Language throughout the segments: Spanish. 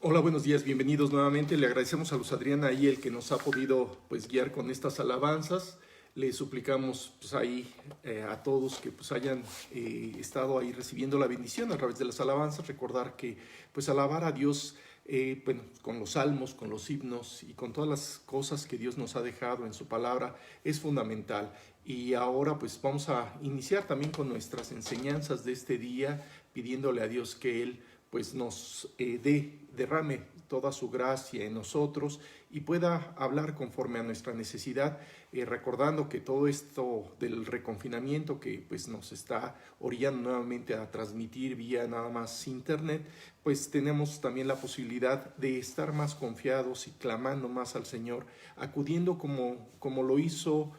Hola, buenos días, bienvenidos nuevamente. Le agradecemos a Luz Adriana ahí el que nos ha podido guiar con estas alabanzas. Le suplicamos ahí a todos que hayan estado ahí recibiendo la bendición a través de las alabanzas. Recordar que alabar a Dios con los salmos, con los himnos y con todas las cosas que Dios nos ha dejado en su palabra es fundamental. Y ahora vamos a iniciar también con nuestras enseñanzas de este día, pidiéndole a Dios que Él nos derrame toda su gracia en nosotros y pueda hablar conforme a nuestra necesidad, recordando que todo esto del reconfinamiento que nos está orillando nuevamente a transmitir vía nada más internet, tenemos también la posibilidad de estar más confiados y clamando más al Señor, acudiendo como lo hizo,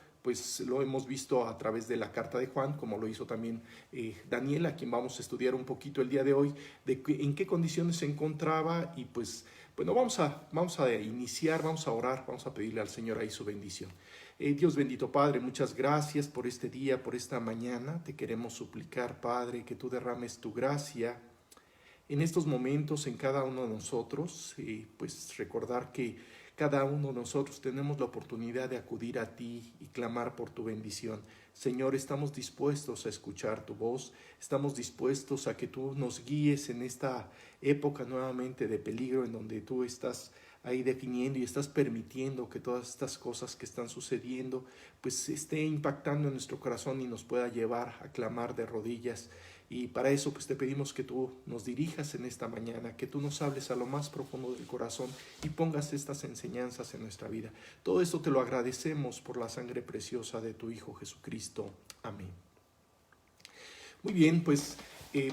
lo hemos visto a través de la carta de Juan, como lo hizo también Daniel, a quien vamos a estudiar un poquito el día de hoy, en qué condiciones se encontraba. Y bueno, vamos a iniciar, vamos a orar, vamos a pedirle al Señor ahí su bendición. Dios bendito Padre, muchas gracias por este día, por esta mañana. Te queremos suplicar, Padre, que tú derrames tu gracia en estos momentos en cada uno de nosotros, recordar que cada uno de nosotros tenemos la oportunidad de acudir a ti y clamar por tu bendición. Señor, estamos dispuestos a escuchar tu voz, estamos dispuestos a que tú nos guíes en esta época nuevamente de peligro, en donde tú estás ahí definiendo y estás permitiendo que todas estas cosas que están sucediendo esté impactando en nuestro corazón y nos pueda llevar a clamar de rodillas. Y para eso te pedimos que tú nos dirijas en esta mañana, que tú nos hables a lo más profundo del corazón y pongas estas enseñanzas en nuestra vida. Todo esto te lo agradecemos por la sangre preciosa de tu Hijo Jesucristo. Amén. Muy bien,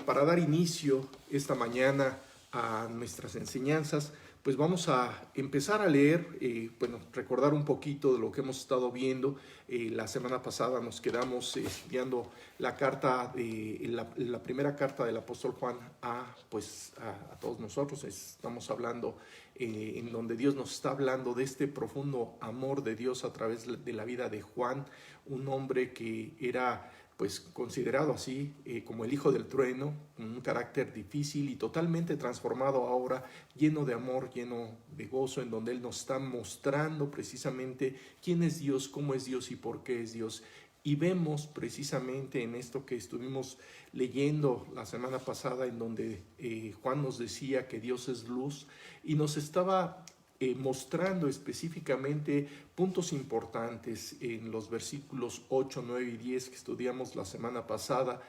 para dar inicio esta mañana a nuestras enseñanzas, vamos a empezar a leer, recordar un poquito de lo que hemos estado viendo. La semana pasada nos quedamos estudiando la carta, la primera carta del apóstol Juan a todos nosotros. Estamos hablando en donde Dios nos está hablando de este profundo amor de Dios a través de la vida de Juan, un hombre que era considerado así como el hijo del trueno, un carácter difícil y totalmente transformado ahora, lleno de amor, lleno de gozo, en donde Él nos está mostrando precisamente quién es Dios, cómo es Dios y por qué es Dios. Y vemos precisamente en esto que estuvimos leyendo la semana pasada, en donde Juan nos decía que Dios es luz y nos estaba mostrando específicamente puntos importantes en los versículos 8, 9 y 10 que estudiamos la semana pasada,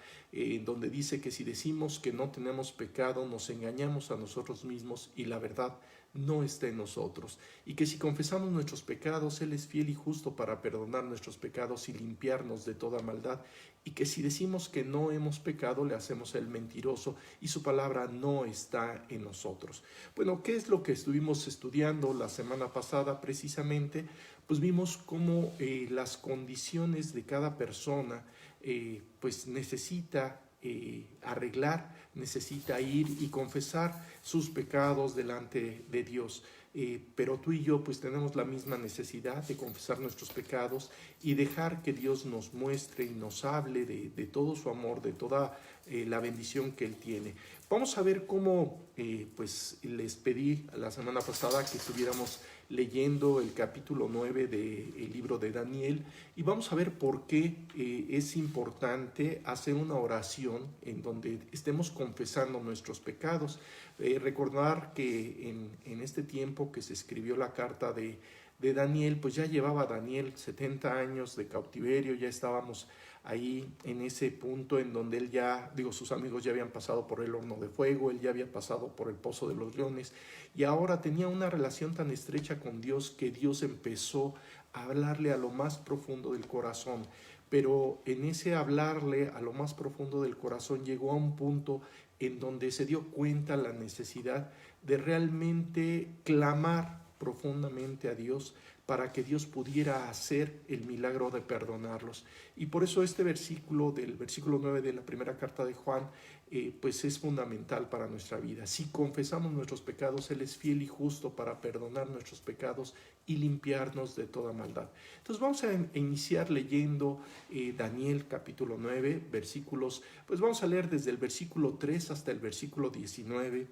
donde dice que si decimos que no tenemos pecado, nos engañamos a nosotros mismos y la verdad no está en nosotros, y que si confesamos nuestros pecados, Él es fiel y justo para perdonar nuestros pecados y limpiarnos de toda maldad, y que si decimos que no hemos pecado, le hacemos a Él mentiroso y su palabra no está en nosotros. Bueno, ¿qué es lo que estuvimos estudiando la semana pasada? Precisamente, vimos cómo las condiciones de cada persona necesita arreglar, necesita ir y confesar sus pecados delante de Dios. Pero tú y yo tenemos la misma necesidad de confesar nuestros pecados y dejar que Dios nos muestre y nos hable de todo su amor, de toda la bendición que Él tiene. Vamos a ver cómo les pedí la semana pasada que estuviéramos leyendo el capítulo 9 del libro de Daniel, y vamos a ver por qué es importante hacer una oración en donde estemos confesando nuestros pecados. Recordar que en este tiempo que se escribió la carta de Daniel, ya llevaba Daniel 70 años de cautiverio, ya estábamos ahí en ese punto en donde él sus amigos ya habían pasado por el horno de fuego, él ya había pasado por el pozo de los leones, y ahora tenía una relación tan estrecha con Dios que Dios empezó a hablarle a lo más profundo del corazón. Pero en ese hablarle a lo más profundo del corazón llegó a un punto en donde se dio cuenta la necesidad de realmente clamar profundamente a Dios para que Dios pudiera hacer el milagro de perdonarlos. Y por eso este versículo, del versículo 9 de la primera carta de Juan, es fundamental para nuestra vida. Si confesamos nuestros pecados, Él es fiel y justo para perdonar nuestros pecados y limpiarnos de toda maldad. Entonces vamos a iniciar leyendo Daniel capítulo 9, versículos, vamos a leer desde el versículo 3 hasta el versículo 19.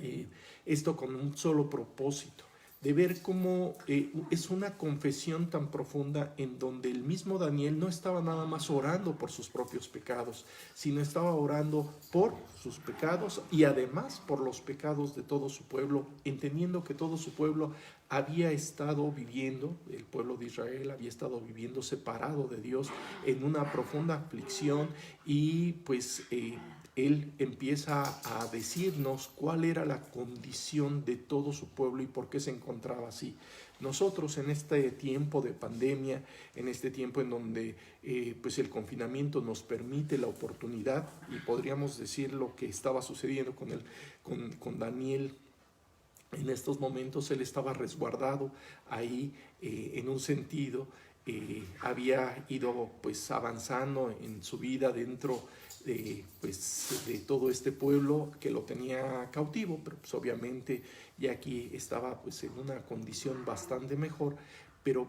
Eh, Esto con un solo propósito, de ver cómo es una confesión tan profunda en donde el mismo Daniel no estaba nada más orando por sus propios pecados, sino estaba orando por sus pecados y además por los pecados de todo su pueblo, entendiendo que todo su pueblo había estado viviendo, el pueblo de Israel había estado viviendo separado de Dios en una profunda aflicción y pues él empieza a decirnos cuál era la condición de todo su pueblo y por qué se encontraba así. Nosotros en este tiempo de pandemia, en este tiempo en donde pues el confinamiento nos permite la oportunidad, y podríamos decir lo que estaba sucediendo con Daniel en estos momentos, él estaba resguardado ahí en un sentido, había ido pues avanzando en su vida dentro pues, de todo este pueblo que lo tenía cautivo, pero pues obviamente ya aquí estaba pues en una condición bastante mejor, pero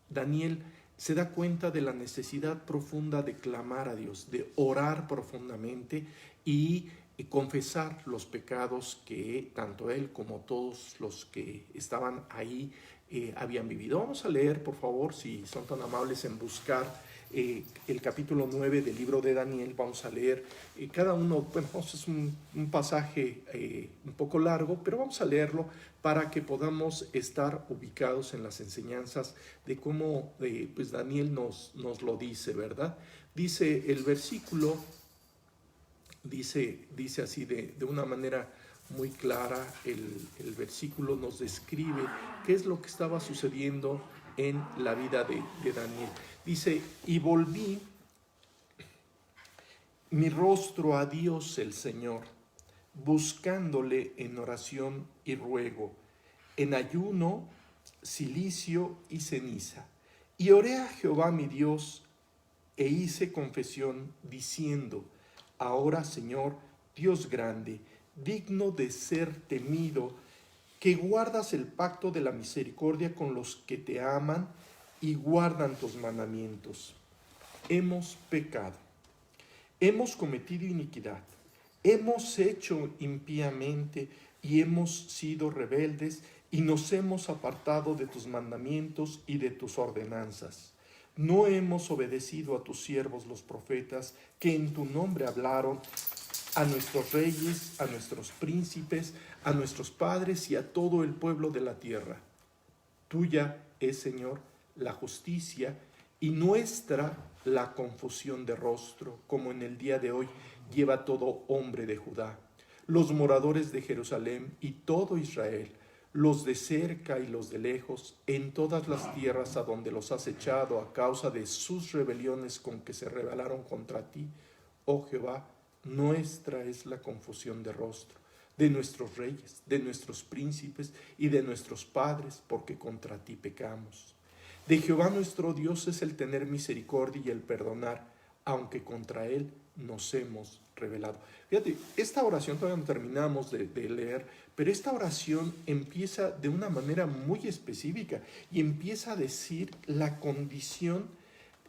Daniel se da cuenta de la necesidad profunda de clamar a Dios, de orar profundamente y confesar los pecados que tanto él como todos los que estaban ahí habían vivido. Vamos a leer, por favor, si son tan amables en buscar el capítulo 9 del libro de Daniel. Vamos a leer cada uno, bueno, es un pasaje un poco largo, pero vamos a leerlo para que podamos estar ubicados en las enseñanzas de cómo pues Daniel nos lo dice, ¿verdad? Dice el versículo, dice así de una manera muy clara, el versículo nos describe qué es lo que estaba sucediendo en la vida de Daniel. Dice, y volví mi rostro a Dios el Señor, buscándole en oración y ruego, en ayuno, cilicio y ceniza. Y oré a Jehová mi Dios e hice confesión diciendo, ahora Señor, Dios grande, digno de ser temido, que guardas el pacto de la misericordia con los que te aman y guardan tus mandamientos. Hemos pecado, hemos cometido iniquidad, hemos hecho impíamente y hemos sido rebeldes y nos hemos apartado de tus mandamientos y de tus ordenanzas. No hemos obedecido a tus siervos los profetas que en tu nombre hablaron, a nuestros reyes, a nuestros príncipes, a nuestros padres y a todo el pueblo de la tierra. Tuya es, Señor, la justicia y nuestra la confusión de rostro, como en el día de hoy lleva todo hombre de Judá, los moradores de Jerusalén y todo Israel, los de cerca y los de lejos, en todas las tierras a donde los has echado a causa de sus rebeliones con que se rebelaron contra ti, oh Jehová, nuestra es la confusión de rostro, de nuestros reyes, de nuestros príncipes y de nuestros padres, porque contra ti pecamos. De Jehová nuestro Dios es el tener misericordia y el perdonar, aunque contra él nos hemos rebelado. Fíjate, esta oración todavía no terminamos de leer, pero esta oración empieza de una manera muy específica y empieza a decir la condición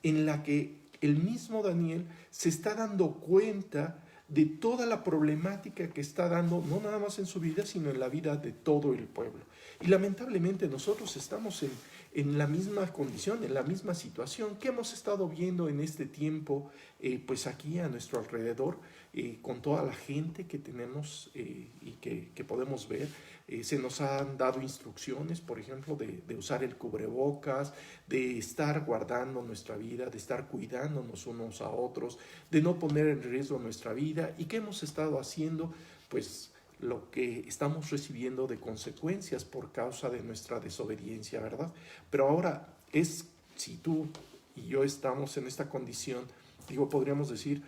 en la que el mismo Daniel se está dando cuenta de toda la problemática que está dando, no nada más en su vida, sino en la vida de todo el pueblo. Y lamentablemente nosotros estamos en la misma condición, en la misma situación que hemos estado viendo en este tiempo, pues aquí a nuestro alrededor, con toda la gente que tenemos y que podemos ver. Se nos han dado instrucciones, por ejemplo, de usar el cubrebocas, de estar guardando nuestra vida, de estar cuidándonos unos a otros, de no poner en riesgo nuestra vida. ¿Y qué hemos estado haciendo? Pues lo que estamos recibiendo de consecuencias por causa de nuestra desobediencia, ¿verdad? Pero ahora es, si tú y yo estamos en esta condición, digo, podríamos decir,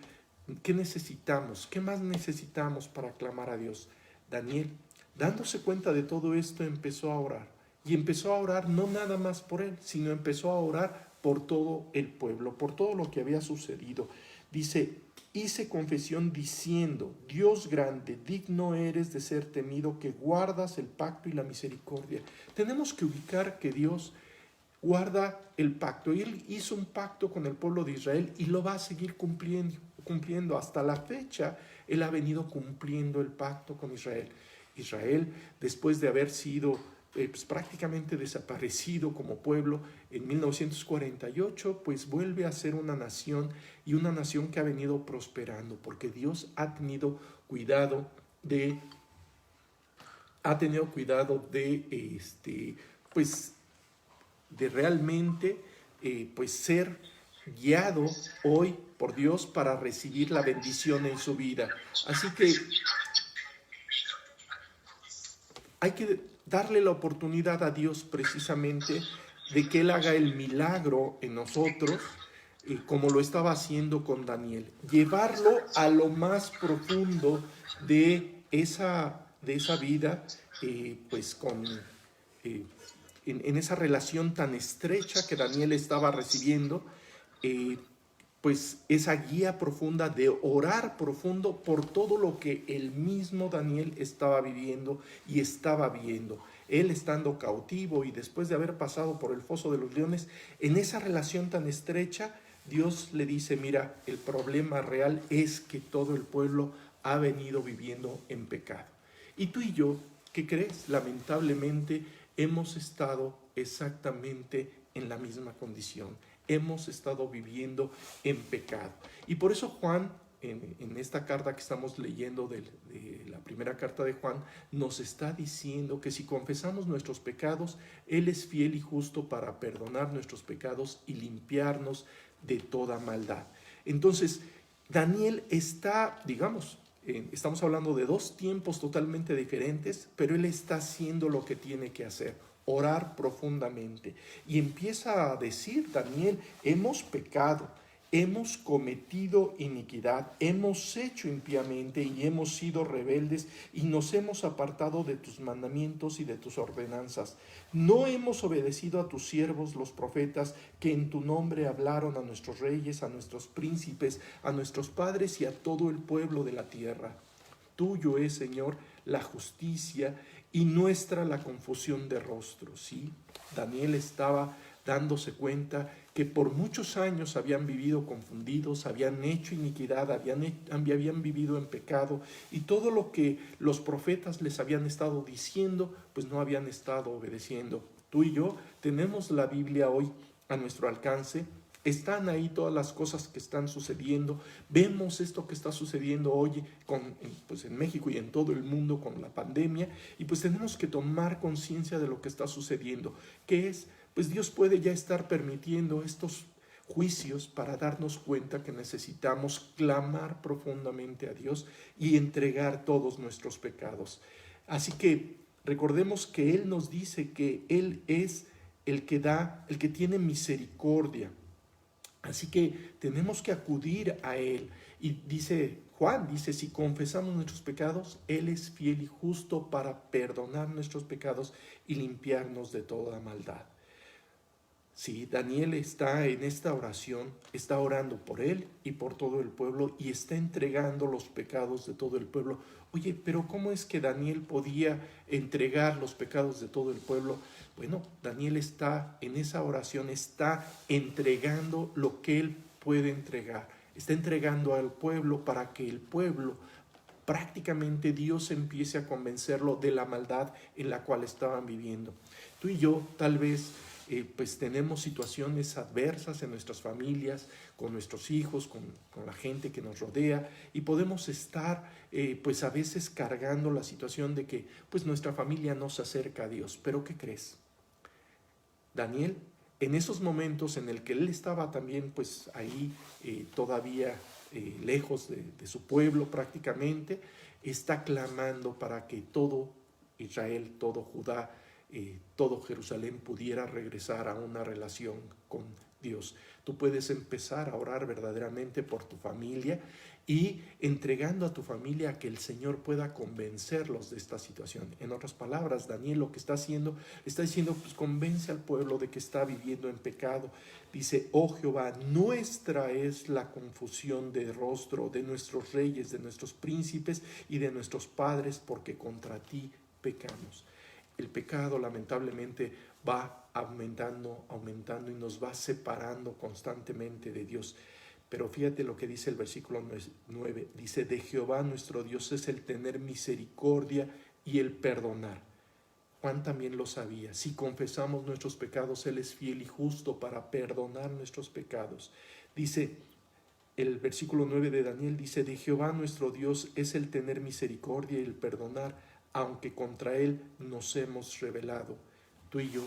¿qué necesitamos? ¿Qué más necesitamos para clamar a Dios? Daniel, dándose cuenta de todo esto, empezó a orar. Y empezó a orar no nada más por él, sino empezó a orar por todo el pueblo, por todo lo que había sucedido. Dice, hice confesión diciendo, Dios grande, digno eres de ser temido, que guardas el pacto y la misericordia. Tenemos que ubicar que Dios guarda el pacto. Y él hizo un pacto con el pueblo de Israel y lo va a seguir cumpliendo hasta la fecha. Él ha venido cumpliendo el pacto con Israel. Israel, después de haber sido pues prácticamente desaparecido como pueblo, en 1948 pues vuelve a ser una nación, y una nación que ha venido prosperando porque Dios ha tenido cuidado de pues de realmente pues ser guiado hoy por Dios para recibir la bendición en su vida. Así que hay que darle la oportunidad a Dios precisamente de que Él haga el milagro en nosotros, como lo estaba haciendo con Daniel. Llevarlo a lo más profundo de esa vida, pues en esa relación tan estrecha que Daniel estaba recibiendo, eh, pues esa guía profunda de orar profundo por todo lo que el mismo Daniel estaba viviendo y estaba viendo. Él estando cautivo y después de haber pasado por el foso de los leones, en esa relación tan estrecha, Dios le dice, mira, el problema real es que todo el pueblo ha venido viviendo en pecado. Y tú y yo, ¿qué crees? Lamentablemente hemos estado exactamente en la misma condición. Hemos estado viviendo en pecado. Y por eso Juan, en esta carta que estamos leyendo de la primera carta de Juan, nos está diciendo que si confesamos nuestros pecados, Él es fiel y justo para perdonar nuestros pecados y limpiarnos de toda maldad. Entonces, Daniel está, digamos, estamos hablando de dos tiempos totalmente diferentes, pero él está haciendo lo que tiene que hacer, orar profundamente. Y empieza a decir, Daniel, hemos pecado, hemos cometido iniquidad, hemos hecho impíamente y hemos sido rebeldes y nos hemos apartado de tus mandamientos y de tus ordenanzas. No hemos obedecido a tus siervos los profetas que en tu nombre hablaron a nuestros reyes, a nuestros príncipes, a nuestros padres y a todo el pueblo de la tierra. Tuyo es, Señor, la justicia y nuestra la confusión de rostros. ¿Sí? Daniel estaba dándose cuenta que por muchos años habían vivido confundidos, habían hecho iniquidad, habían vivido en pecado, y todo lo que los profetas les habían estado diciendo, pues no habían estado obedeciendo. Tú y yo tenemos la Biblia hoy a nuestro alcance. Están ahí todas las cosas que están sucediendo. Vemos esto que está sucediendo hoy pues en México y en todo el mundo con la pandemia, y pues tenemos que tomar conciencia de lo que está sucediendo, que es, pues Dios puede ya estar permitiendo estos juicios para darnos cuenta que necesitamos clamar profundamente a Dios y entregar todos nuestros pecados. Así que recordemos que Él nos dice que Él es el que da, el que tiene misericordia. Así que tenemos que acudir a Él. Y dice Juan, dice, si confesamos nuestros pecados, Él es fiel y justo para perdonar nuestros pecados y limpiarnos de toda maldad. Sí, Daniel está en esta oración, está orando por él y por todo el pueblo y está entregando los pecados de todo el pueblo. Oye, pero ¿cómo es que Daniel podía entregar los pecados de todo el pueblo? Bueno, Daniel está en esa oración, está entregando lo que él puede entregar. Está entregando al pueblo para que el pueblo, prácticamente Dios empiece a convencerlo de la maldad en la cual estaban viviendo. Tú y yo tal vez pues tenemos situaciones adversas en nuestras familias, con nuestros hijos, con la gente que nos rodea, y podemos estar pues a veces cargando la situación de que pues nuestra familia no se acerca a Dios. Pero ¿qué crees? Daniel, en esos momentos en el que él estaba también pues ahí todavía lejos de su pueblo prácticamente, está clamando para que todo Israel, todo Judá, todo Jerusalén pudiera regresar a una relación con Dios. Tú puedes empezar a orar verdaderamente por tu familia y entregando a tu familia a que el Señor pueda convencerlos de esta situación. En otras palabras, Daniel lo que está haciendo, está diciendo, pues convence al pueblo de que está viviendo en pecado. Dice, oh Jehová, nuestra es la confusión de rostro de nuestros reyes, de nuestros príncipes y de nuestros padres, porque contra ti pecamos. El pecado lamentablemente va aumentando y nos va separando constantemente de Dios. Pero fíjate lo que dice el versículo 9, dice, de Jehová nuestro Dios es el tener misericordia y el perdonar. Juan también lo sabía. Si confesamos nuestros pecados, Él es fiel y justo para perdonar nuestros pecados. Dice el versículo 9 de Daniel, dice: de Jehová nuestro Dios es el tener misericordia y el perdonar, aunque contra Él nos hemos rebelado. Tú y yo,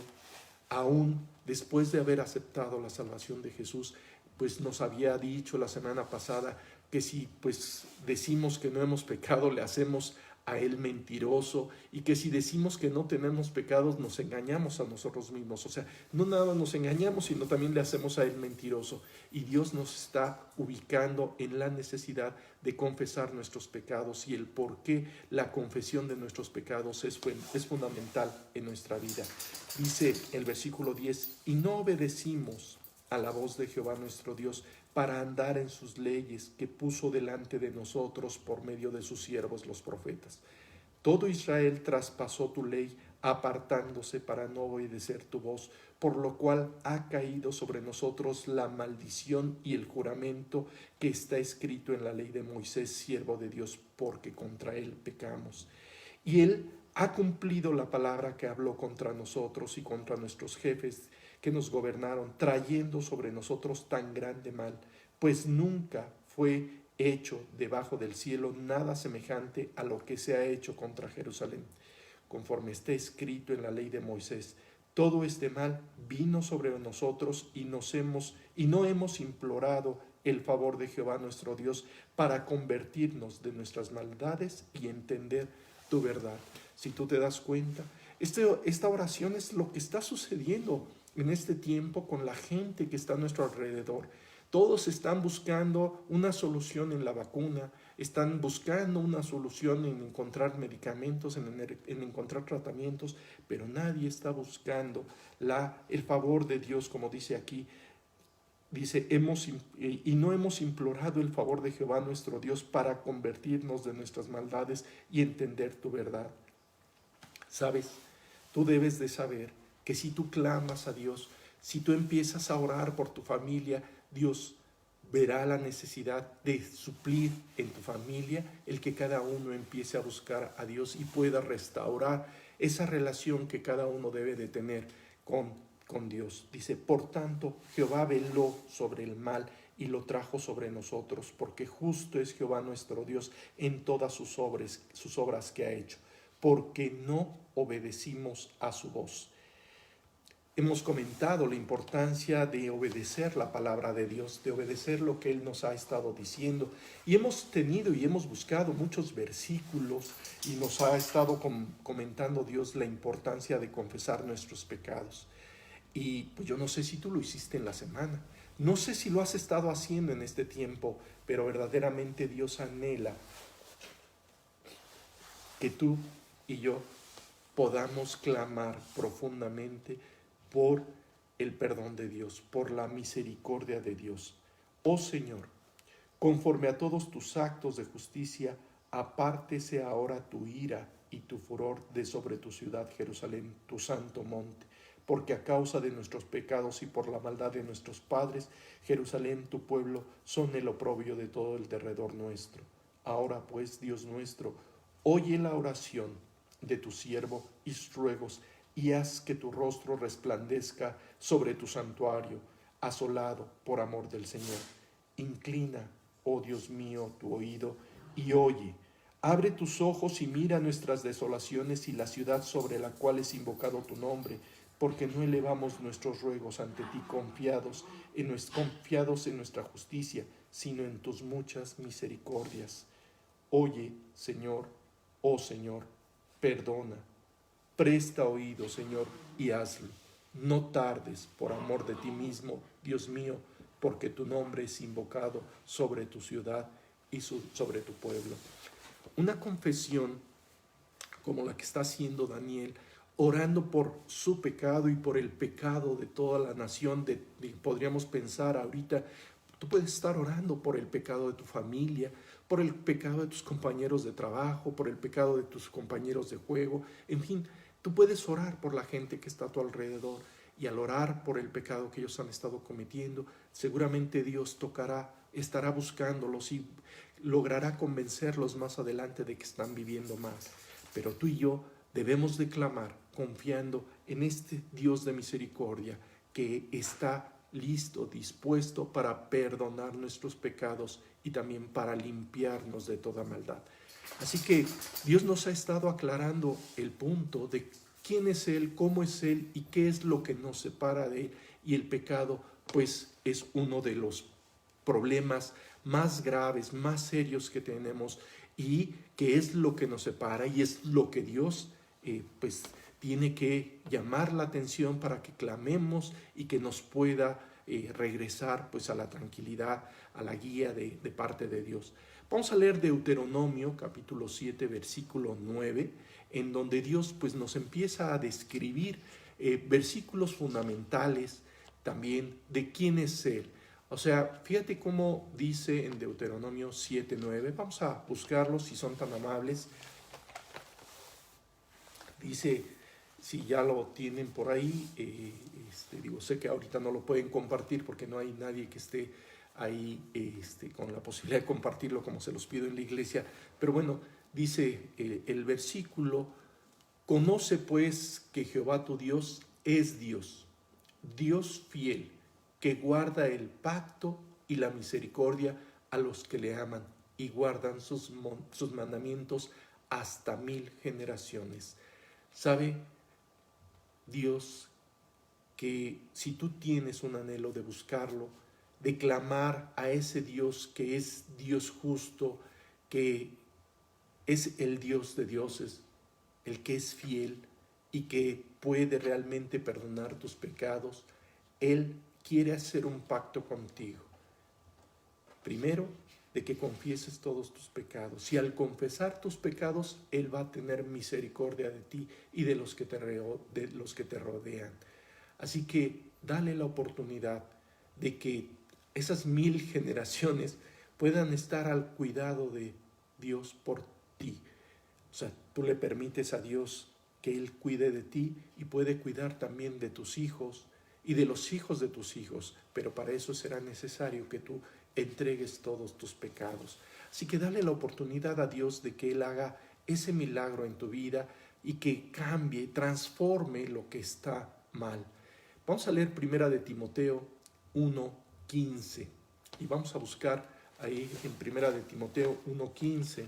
aún después de haber aceptado la salvación de Jesús, pues nos había dicho la semana pasada que si pues decimos que no hemos pecado, le hacemos a Él mentiroso, y que si decimos que no tenemos pecados, nos engañamos a nosotros mismos. O sea, no nada más nos engañamos, sino también le hacemos a Él mentiroso. Y Dios nos está ubicando en la necesidad de confesar nuestros pecados y el por qué la confesión de nuestros pecados es fundamental en nuestra vida. Dice el versículo 10, y no obedecimos a la voz de Jehová nuestro Dios para andar en sus leyes que puso delante de nosotros por medio de sus siervos los profetas. Todo Israel traspasó tu ley, apartándose para no obedecer tu voz, por lo cual ha caído sobre nosotros la maldición y el juramento que está escrito en la ley de Moisés, siervo de Dios, porque contra él pecamos. Y él ha cumplido la palabra que habló contra nosotros y contra nuestros jefes que nos gobernaron, trayendo sobre nosotros tan grande mal, pues nunca fue hecho debajo del cielo nada semejante a lo que se ha hecho contra Jerusalén, conforme está escrito en la ley de Moisés. Todo este mal vino sobre nosotros y no hemos implorado el favor de Jehová nuestro Dios para convertirnos de nuestras maldades y entender tu verdad. Si tú te das cuenta, esta oración es lo que está sucediendo en este tiempo con la gente que está a nuestro alrededor. Todos están buscando una solución en la vacuna, están buscando una solución en encontrar medicamentos, en encontrar tratamientos, pero nadie está buscando el favor de Dios, como dice aquí. Dice, y no hemos implorado el favor de Jehová nuestro Dios para convertirnos de nuestras maldades y entender tu verdad. ¿Sabes? Tú debes de saber que si tú clamas a Dios, si tú empiezas a orar por tu familia, Dios verá la necesidad de suplir en tu familia el que cada uno empiece a buscar a Dios y pueda restaurar esa relación que cada uno debe de tener con Dios. Dice, por tanto, Jehová veló sobre el mal y lo trajo sobre nosotros, porque justo es Jehová nuestro Dios en todas sus obras que ha hecho, porque no obedecimos a su voz. Hemos comentado la importancia de obedecer la palabra de Dios, de obedecer lo que Él nos ha estado diciendo. Y hemos tenido y hemos buscado muchos versículos y nos ha estado comentando Dios la importancia de confesar nuestros pecados. Y pues yo no sé si tú lo hiciste en la semana, no sé si lo has estado haciendo en este tiempo, pero verdaderamente Dios anhela que tú y yo podamos clamar profundamente por el perdón de Dios, por la misericordia de Dios. Oh Señor, conforme a todos tus actos de justicia, apártese ahora tu ira y tu furor de sobre tu ciudad Jerusalén, tu santo monte, porque a causa de nuestros pecados y por la maldad de nuestros padres, Jerusalén, tu pueblo, son el oprobio de todo el derredor nuestro. Ahora pues, Dios nuestro, oye la oración de tu siervo y sus ruegos, y haz que tu rostro resplandezca sobre tu santuario, asolado por amor del Señor. Inclina, oh Dios mío, tu oído y oye. Abre tus ojos y mira nuestras desolaciones y la ciudad sobre la cual es invocado tu nombre, porque no elevamos nuestros ruegos ante ti confiados en nuestra justicia, sino en tus muchas misericordias. Oye, Señor, oh Señor, perdona. Presta oído, Señor, y hazlo. No tardes por amor de ti mismo, Dios mío, porque tu nombre es invocado sobre tu ciudad y sobre tu pueblo. Una confesión como la que está haciendo Daniel, orando por su pecado y por el pecado de toda la nación, podríamos pensar ahorita, tú puedes estar orando por el pecado de tu familia, por el pecado de tus compañeros de trabajo, por el pecado de tus compañeros de juego, en fin, tú puedes orar por la gente que está a tu alrededor, y al orar por el pecado que ellos han estado cometiendo, seguramente Dios estará buscándolos y logrará convencerlos más adelante de que están viviendo más. Pero tú y yo debemos de clamar confiando en este Dios de misericordia que está listo, dispuesto para perdonar nuestros pecados y también para limpiarnos de toda maldad. Así que Dios nos ha estado aclarando el punto de quién es Él, cómo es Él y qué es lo que nos separa de Él. Y el pecado, pues, es uno de los problemas más graves, más serios que tenemos, y que es lo que nos separa y es lo que Dios, pues, tiene que llamar la atención para que clamemos y que nos pueda regresar, pues, a la tranquilidad, a la guía de parte de Dios. Vamos a leer Deuteronomio capítulo 7 versículo 9, en donde Dios, pues, nos empieza a describir versículos fundamentales también de quién es Él. O sea, fíjate cómo dice en Deuteronomio 7:9. Vamos a buscarlos si son tan amables. Dice, si ya lo tienen por ahí, sé que ahorita no lo pueden compartir porque no hay nadie que esté ahí con la posibilidad de compartirlo como se los pido en la iglesia. Pero bueno, dice el versículo: conoce pues que Jehová tu Dios es Dios, Dios fiel, que guarda el pacto y la misericordia a los que le aman y guardan sus mandamientos hasta 1000 generaciones. ¿Sabe Dios que si tú tienes un anhelo de buscarlo, de clamar a ese Dios que es Dios justo, que es el Dios de dioses, el que es fiel y que puede realmente perdonar tus pecados, Él quiere hacer un pacto contigo? Primero, de que confieses todos tus pecados. Y al confesar tus pecados, Él va a tener misericordia de ti y de los que te rodean. Así que dale la oportunidad de que esas 1000 generaciones puedan estar al cuidado de Dios por ti. O sea, tú le permites a Dios que Él cuide de ti y puede cuidar también de tus hijos y de los hijos de tus hijos, pero para eso será necesario que tú entregues todos tus pecados. Así que dale la oportunidad a Dios de que Él haga ese milagro en tu vida y que cambie, transforme lo que está mal. Vamos a leer primera de Timoteo 1:15 y vamos a buscar ahí en primera de Timoteo 1:15.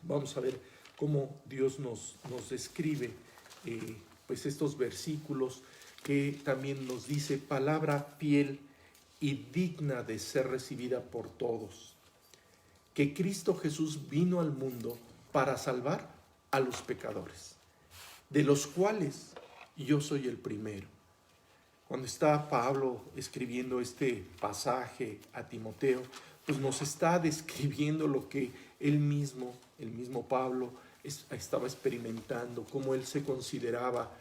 Vamos a ver cómo Dios nos describe pues estos versículos, que también nos dice: palabra fiel y digna de ser recibida por todos, que Cristo Jesús vino al mundo para salvar a los pecadores, de los cuales yo soy el primero. Cuando está Pablo escribiendo este pasaje a Timoteo, pues nos está describiendo lo que el mismo Pablo estaba experimentando, cómo él se consideraba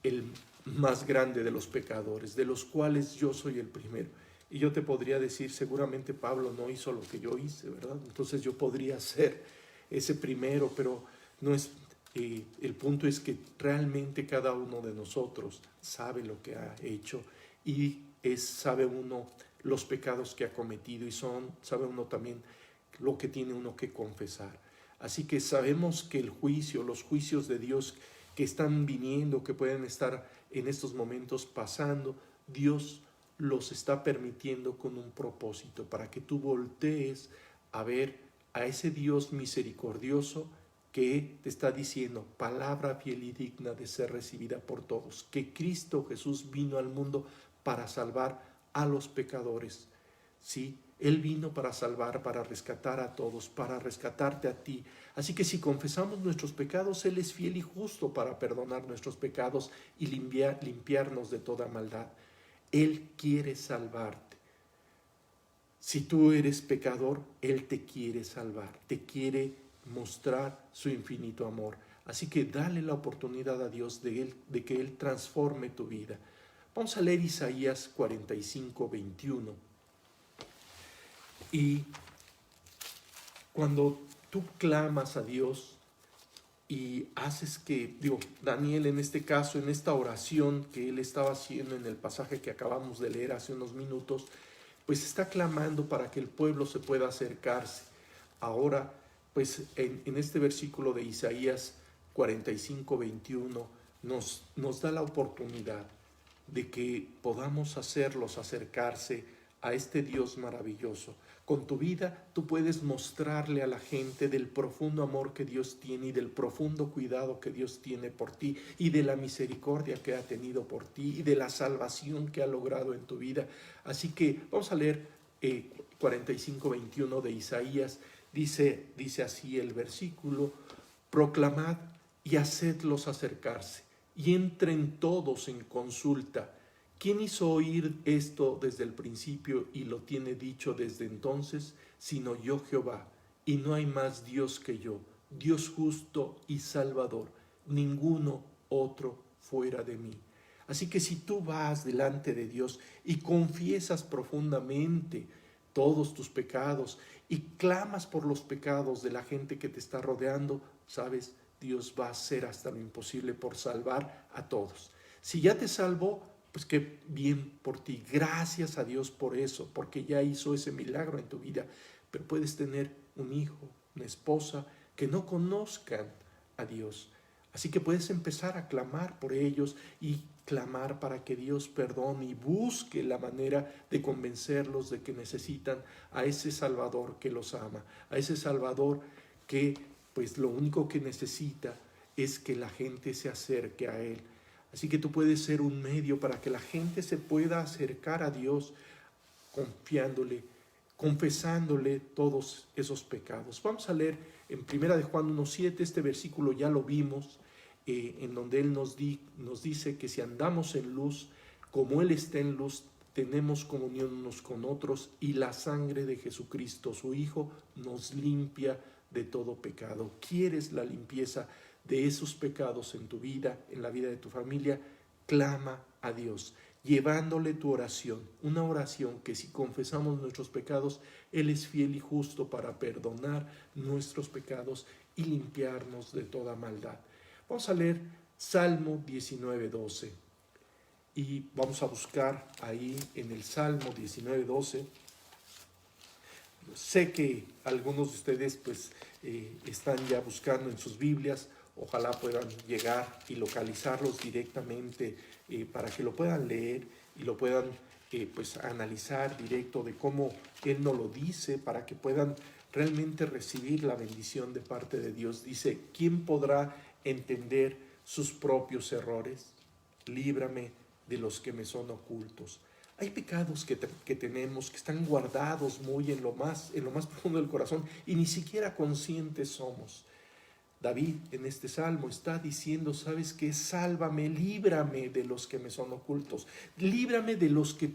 el más grande de los pecadores, de los cuales yo soy el primero. Y yo te podría decir, seguramente Pablo no hizo lo que yo hice, ¿verdad? Entonces yo podría ser ese primero, pero no es, el punto es que realmente cada uno de nosotros sabe lo que ha hecho y sabe uno los pecados que ha cometido y sabe uno también lo que tiene uno que confesar. Así que sabemos que los juicios de Dios que están viniendo, que pueden estar en estos momentos pasando, Dios los está permitiendo con un propósito, para que tú voltees a ver a ese Dios misericordioso que te está diciendo: palabra fiel y digna de ser recibida por todos, que Cristo Jesús vino al mundo para salvar a los pecadores. Sí, Él vino para salvar, para rescatar a todos, para rescatarte a ti. Así que si confesamos nuestros pecados, Él es fiel y justo para perdonar nuestros pecados y limpiarnos de toda maldad. Él quiere salvarte. Si tú eres pecador, Él te quiere salvar, te quiere mostrar su infinito amor. Así que dale la oportunidad a Dios de que Él transforme tu vida. Vamos a leer Isaías 45:21. Y cuando tú clamas a Dios y haces que, Daniel en este caso, en esta oración que él estaba haciendo en el pasaje que acabamos de leer hace unos minutos, pues está clamando para que el pueblo se pueda acercarse. Ahora, pues en este versículo de Isaías 45:21 nos da la oportunidad de que podamos hacerlos acercarse a este Dios maravilloso. Con tu vida tú puedes mostrarle a la gente del profundo amor que Dios tiene y del profundo cuidado que Dios tiene por ti y de la misericordia que ha tenido por ti y de la salvación que ha logrado en tu vida. Así que vamos a leer 45:21 de Isaías. Dice así el versículo: proclamad y hacedlos acercarse, y entren todos en consulta. ¿Quién hizo oír esto desde el principio y lo tiene dicho desde entonces? Sino yo, Jehová, y no hay más Dios que yo, Dios justo y salvador, ninguno otro fuera de mí. Así que si tú vas delante de Dios y confiesas profundamente todos tus pecados y clamas por los pecados de la gente que te está rodeando, sabes, Dios va a hacer hasta lo imposible por salvar a todos. Si ya te salvó, pues qué bien por ti. Gracias a Dios por eso, porque ya hizo ese milagro en tu vida. Pero puedes tener un hijo, una esposa que no conozcan a Dios. Así que puedes empezar a clamar por ellos y clamar para que Dios perdone y busque la manera de convencerlos de que necesitan a ese Salvador que los ama, a ese Salvador que pues lo único que necesita es que la gente se acerque a Él. Así que tú puedes ser un medio para que la gente se pueda acercar a Dios confiándole, confesándole todos esos pecados. Vamos a leer en 1 de Juan 1:7, este versículo ya lo vimos, en donde Él nos dice que si andamos en luz, como Él está en luz, tenemos comunión unos con otros y la sangre de Jesucristo, su Hijo, nos limpia de todo pecado. ¿Quieres la limpieza de esos pecados en tu vida, en la vida de tu familia? Clama a Dios, llevándole tu oración, una oración que si confesamos nuestros pecados, Él es fiel y justo para perdonar nuestros pecados y limpiarnos de toda maldad. Vamos a leer Salmo 19:12 y vamos a buscar ahí en el Salmo 19:12. Sé que algunos de ustedes pues están ya buscando en sus Biblias. Ojalá puedan llegar y localizarlos directamente para que lo puedan leer y lo puedan pues analizar directo de cómo Él nos lo dice, para que puedan realmente recibir la bendición de parte de Dios. Dice: ¿quién podrá entender sus propios errores? Líbrame de los que me son ocultos. Hay pecados que tenemos que están guardados muy en lo más profundo del corazón y ni siquiera conscientes somos. David en este salmo está diciendo: ¿sabes qué? Sálvame, líbrame de los que me son ocultos, líbrame de los que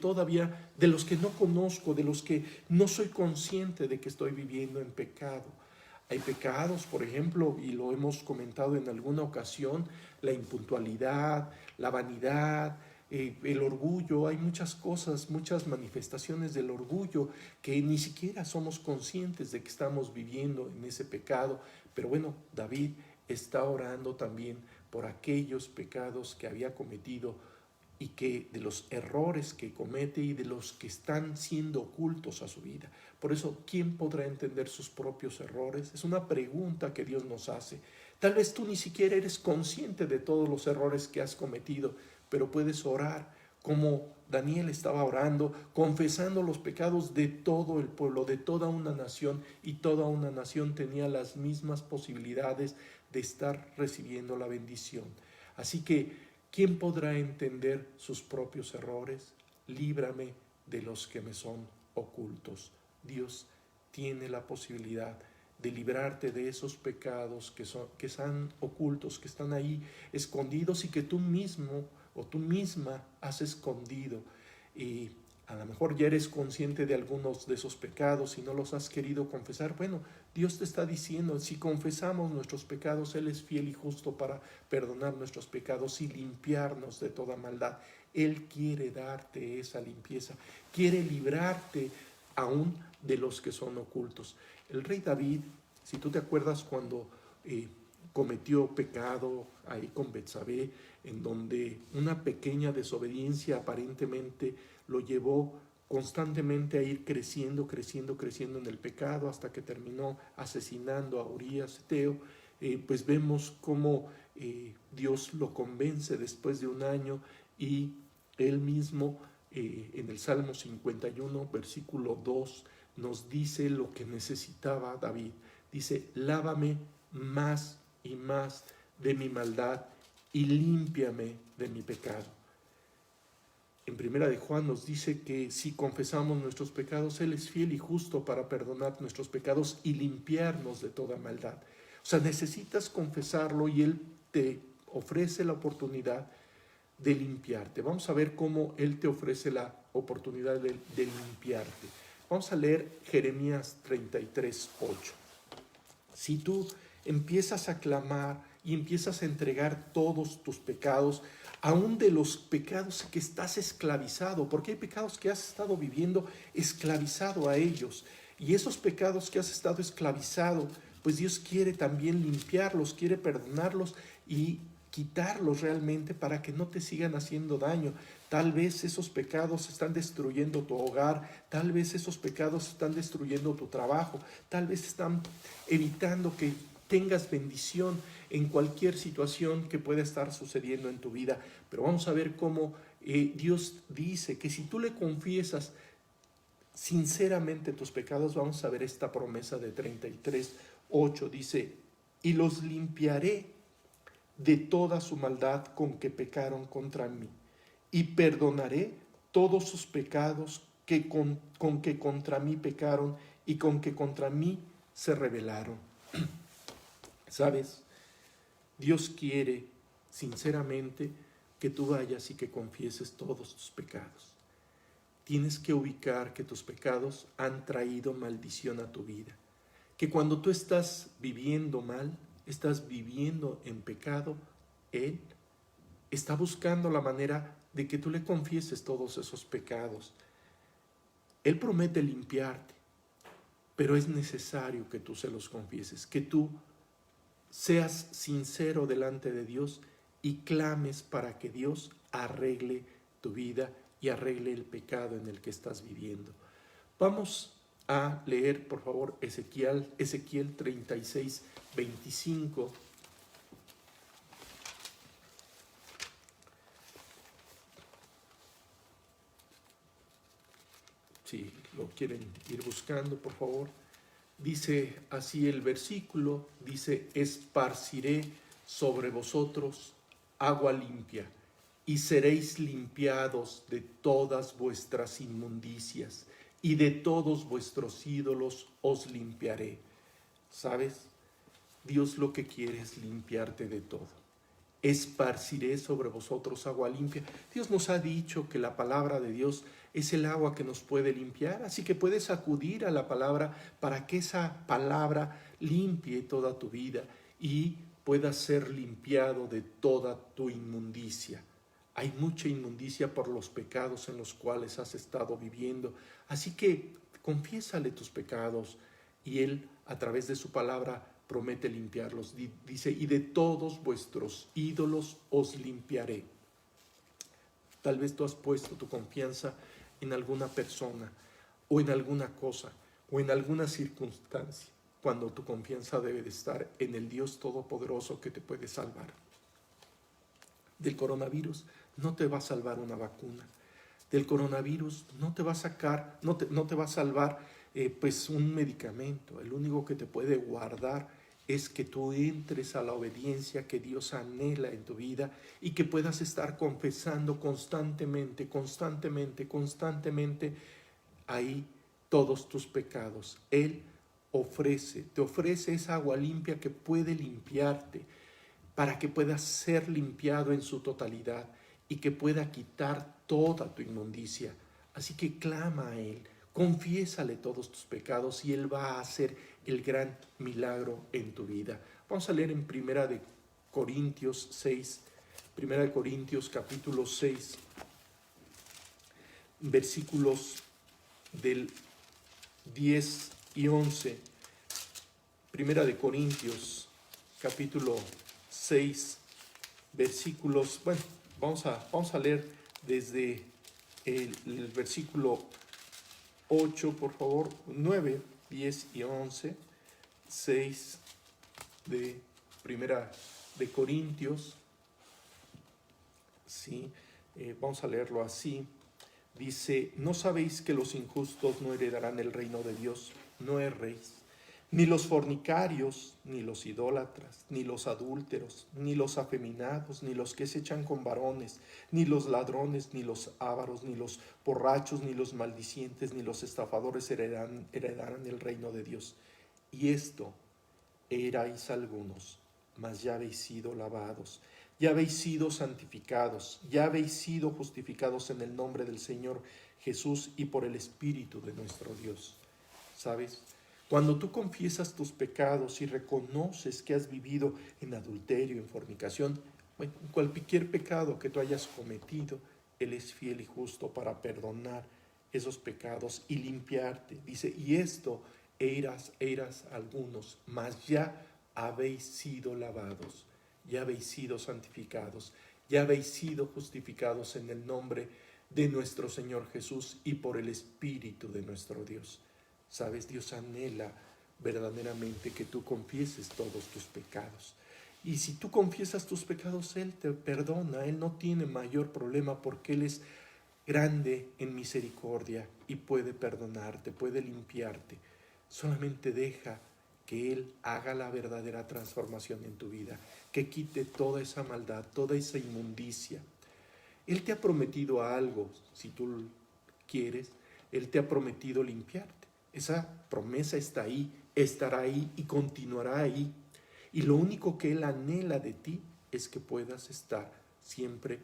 no conozco, de los que no soy consciente de que estoy viviendo en pecado. Hay pecados, por ejemplo, y lo hemos comentado en alguna ocasión, la impuntualidad, la vanidad, el orgullo. Hay muchas cosas, muchas manifestaciones del orgullo que ni siquiera somos conscientes de que estamos viviendo en ese pecado. Pero bueno, David está orando también por aquellos pecados que había cometido y que de los errores que comete y de los que están siendo ocultos a su vida. Por eso, ¿quién podrá entender sus propios errores? Es una pregunta que Dios nos hace. Tal vez tú ni siquiera eres consciente de todos los errores que has cometido, pero puedes orar como Daniel estaba orando, confesando los pecados de todo el pueblo, de toda una nación, y toda una nación tenía las mismas posibilidades de estar recibiendo la bendición. Así que, ¿quién podrá entender sus propios errores? Líbrame de los que me son ocultos. Dios tiene la posibilidad de librarte de esos pecados que están ocultos, que están ahí escondidos y que tú mismo o tú misma has escondido. Y a lo mejor ya eres consciente de algunos de esos pecados y no los has querido confesar. Bueno, Dios te está diciendo: si confesamos nuestros pecados, Él es fiel y justo para perdonar nuestros pecados y limpiarnos de toda maldad. Él quiere darte esa limpieza, quiere librarte aún de los que son ocultos. El rey David, si tú te acuerdas cuando cometió pecado ahí con Betsabé, en donde una pequeña desobediencia aparentemente lo llevó constantemente a ir creciendo en el pecado hasta que terminó asesinando a Urías Eteo. Pues vemos cómo Dios lo convence después de un año y él mismo en el Salmo 51, versículo 2, nos dice lo que necesitaba David. Dice: lávame más y más de mi maldad y límpiame de mi pecado. En Primera de Juan nos dice que si confesamos nuestros pecados, Él es fiel y justo para perdonar nuestros pecados y limpiarnos de toda maldad. O sea, necesitas confesarlo y Él te ofrece la oportunidad de limpiarte. Vamos a ver cómo Él te ofrece la oportunidad de limpiarte. Vamos a leer Jeremías 33:8. Si tú empiezas a clamar y empiezas a entregar todos tus pecados, aún de los pecados que estás esclavizado, porque hay pecados que has estado viviendo esclavizado a ellos, y esos pecados que has estado esclavizado, pues Dios quiere también limpiarlos, quiere perdonarlos y quitarlos realmente para que no te sigan haciendo daño. Tal vez esos pecados están destruyendo tu hogar, tal vez esos pecados están destruyendo tu trabajo, tal vez están evitando que tengas bendición en cualquier situación que pueda estar sucediendo en tu vida. Pero vamos a ver cómo Dios dice que si tú le confiesas sinceramente tus pecados, vamos a ver esta promesa de 33:8, dice: y los limpiaré de toda su maldad con que pecaron contra mí, y perdonaré todos sus pecados con que contra mí pecaron y con que contra mí se rebelaron. ¿Sabes? Dios quiere sinceramente que tú vayas y que confieses todos tus pecados. Tienes que ubicar que tus pecados han traído maldición a tu vida, que cuando tú estás viviendo mal, estás viviendo en pecado, Él está buscando la manera de que tú le confieses todos esos pecados. Él promete limpiarte, pero es necesario que tú se los confieses, que tú seas sincero delante de Dios y clames para que Dios arregle tu vida y arregle el pecado en el que estás viviendo. Vamos a leer, por favor, Ezequiel 36:25. Si lo quieren ir buscando, por favor. Dice así el versículo, dice: esparciré sobre vosotros agua limpia, y seréis limpiados de todas vuestras inmundicias, y de todos vuestros ídolos os limpiaré. ¿Sabes? Dios lo que quiere es limpiarte de todo. Esparciré sobre vosotros agua limpia. Dios nos ha dicho que la palabra de Dios es el agua que nos puede limpiar, así que puedes acudir a la palabra para que esa palabra limpie toda tu vida y puedas ser limpiado de toda tu inmundicia. Hay mucha inmundicia por los pecados en los cuales has estado viviendo, así que confiésale tus pecados y Él, a través de su palabra, promete limpiarlos. Dice: y de todos vuestros ídolos os limpiaré. Tal vez tú has puesto tu confianza en alguna persona o en alguna cosa o en alguna circunstancia, cuando tu confianza debe de estar en el Dios Todopoderoso que te puede salvar. Del coronavirus no te va a salvar una vacuna. Del coronavirus no te va a sacar, no te va a salvar pues un medicamento. El único que te puede guardar es que tú entres a la obediencia que Dios anhela en tu vida y que puedas estar confesando constantemente ahí todos tus pecados. Él te ofrece esa agua limpia que puede limpiarte para que puedas ser limpiado en su totalidad y que pueda quitar toda tu inmundicia. Así que clama a Él, confiésale todos tus pecados y Él va a hacer el gran milagro en tu vida. Vamos a leer en Primera de Corintios capítulo 6, versículos del 10 y 11. Primera de Corintios capítulo 6, versículos, vamos a leer desde el versículo 8, por favor, 9, 10 y 11, 6 de Primera de Corintios, ¿sí? Vamos a leerlo así. Dice, ¿no sabéis que los injustos no heredarán el reino de Dios? No erréis. Ni los fornicarios, ni los idólatras, ni los adúlteros, ni los afeminados, ni los que se echan con varones, ni los ladrones, ni los ávaros, ni los borrachos, ni los maldicientes, ni los estafadores heredarán el reino de Dios. Y esto erais algunos, mas ya habéis sido lavados, ya habéis sido santificados, ya habéis sido justificados en el nombre del Señor Jesús y por el Espíritu de nuestro Dios. ¿Sabes? Cuando tú confiesas tus pecados y reconoces que has vivido en adulterio, en fornicación, en cualquier pecado que tú hayas cometido, Él es fiel y justo para perdonar esos pecados y limpiarte. Dice, y esto eras algunos, mas ya habéis sido lavados, ya habéis sido santificados, ya habéis sido justificados en el nombre de nuestro Señor Jesús y por el Espíritu de nuestro Dios. ¿Sabes? Dios anhela verdaderamente que tú confieses todos tus pecados. Y si tú confiesas tus pecados, Él te perdona. Él no tiene mayor problema porque Él es grande en misericordia y puede perdonarte, puede limpiarte. Solamente deja que Él haga la verdadera transformación en tu vida, que quite toda esa maldad, toda esa inmundicia. Él te ha prometido algo, si tú quieres, Él te ha prometido limpiarte. Esa promesa está ahí, estará ahí y continuará ahí. Y lo único que Él anhela de ti es que puedas estar siempre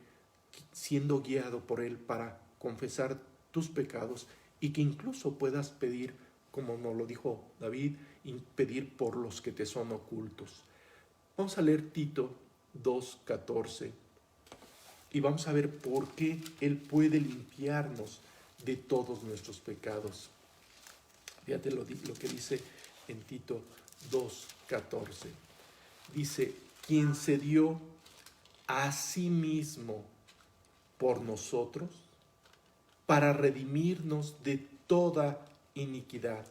siendo guiado por Él para confesar tus pecados y que incluso puedas pedir, como nos lo dijo David, pedir por los que te son ocultos. Vamos a leer Tito 2:14 y vamos a ver por qué Él puede limpiarnos de todos nuestros pecados. Fíjate lo que dice en Tito 2:14. Dice, quien se dio a sí mismo por nosotros para redimirnos de toda iniquidad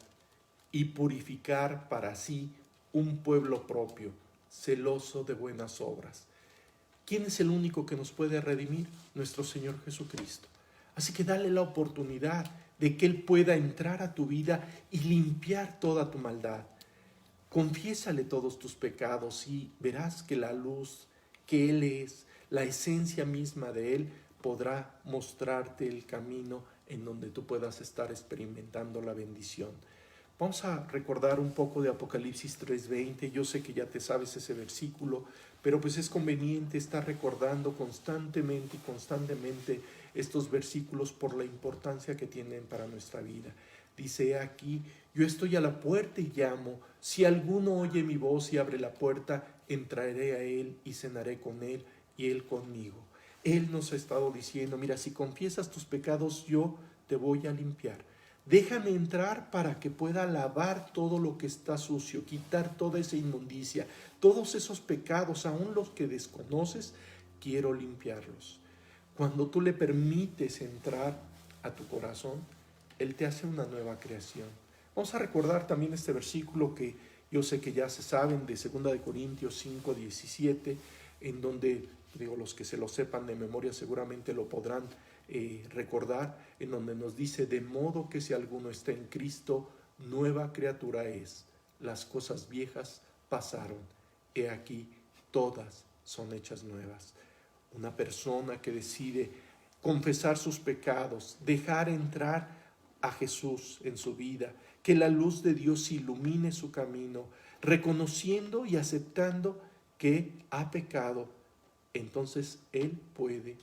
y purificar para sí un pueblo propio, celoso de buenas obras. ¿Quién es el único que nos puede redimir? Nuestro Señor Jesucristo. Así que dale la oportunidad de que Él pueda entrar a tu vida y limpiar toda tu maldad. Confiésale todos tus pecados y verás que la luz que Él es, la esencia misma de Él, podrá mostrarte el camino en donde tú puedas estar experimentando la bendición. Vamos a recordar un poco de Apocalipsis 3:20. Yo sé que ya te sabes ese versículo, pero pues es conveniente estar recordando constantemente estos versículos por la importancia que tienen para nuestra vida. Dice aquí, yo estoy a la puerta y llamo. Si alguno oye mi voz y abre la puerta, entraré a él y cenaré con él y él conmigo. Él nos ha estado diciendo, mira, si confiesas tus pecados, yo te voy a limpiar. Déjame entrar para que pueda lavar todo lo que está sucio, quitar toda esa inmundicia, todos esos pecados, aún los que desconoces, quiero limpiarlos. Cuando tú le permites entrar a tu corazón, Él te hace una nueva creación. Vamos a recordar también este versículo que yo sé que ya se saben, de 2 de Corintios 5:17, en donde, los que se lo sepan de memoria seguramente lo podrán recordar, en donde nos dice, de modo que si alguno está en Cristo, nueva criatura es. Las cosas viejas pasaron, he aquí, todas son hechas nuevas. Una persona que decide confesar sus pecados, dejar entrar a Jesús en su vida, que la luz de Dios ilumine su camino, reconociendo y aceptando que ha pecado, entonces Él puede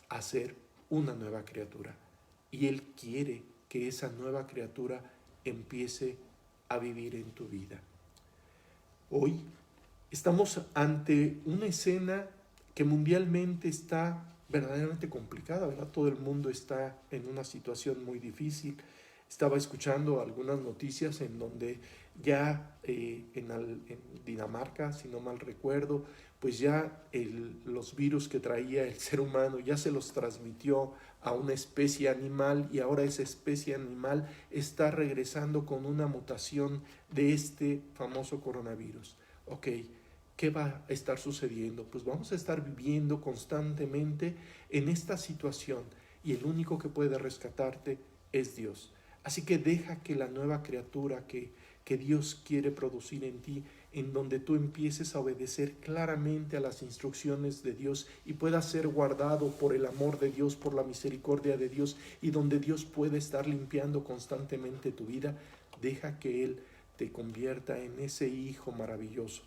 hacer una nueva criatura. Y Él quiere que esa nueva criatura empiece a vivir en tu vida. Hoy estamos ante una escena que mundialmente está verdaderamente complicada, ¿verdad? Todo el mundo está en una situación muy difícil. Estaba escuchando algunas noticias en donde ya en Dinamarca, si no mal recuerdo, pues ya los virus que traía el ser humano ya se los transmitió a una especie animal y ahora esa especie animal está regresando con una mutación de este famoso coronavirus. Ok, ¿qué va a estar sucediendo? Pues vamos a estar viviendo constantemente en esta situación y el único que puede rescatarte es Dios. Así que deja que la nueva criatura que Dios quiere producir en ti, en donde tú empieces a obedecer claramente a las instrucciones de Dios y puedas ser guardado por el amor de Dios, por la misericordia de Dios, y donde Dios puede estar limpiando constantemente tu vida, deja que Él te convierta en ese hijo maravilloso.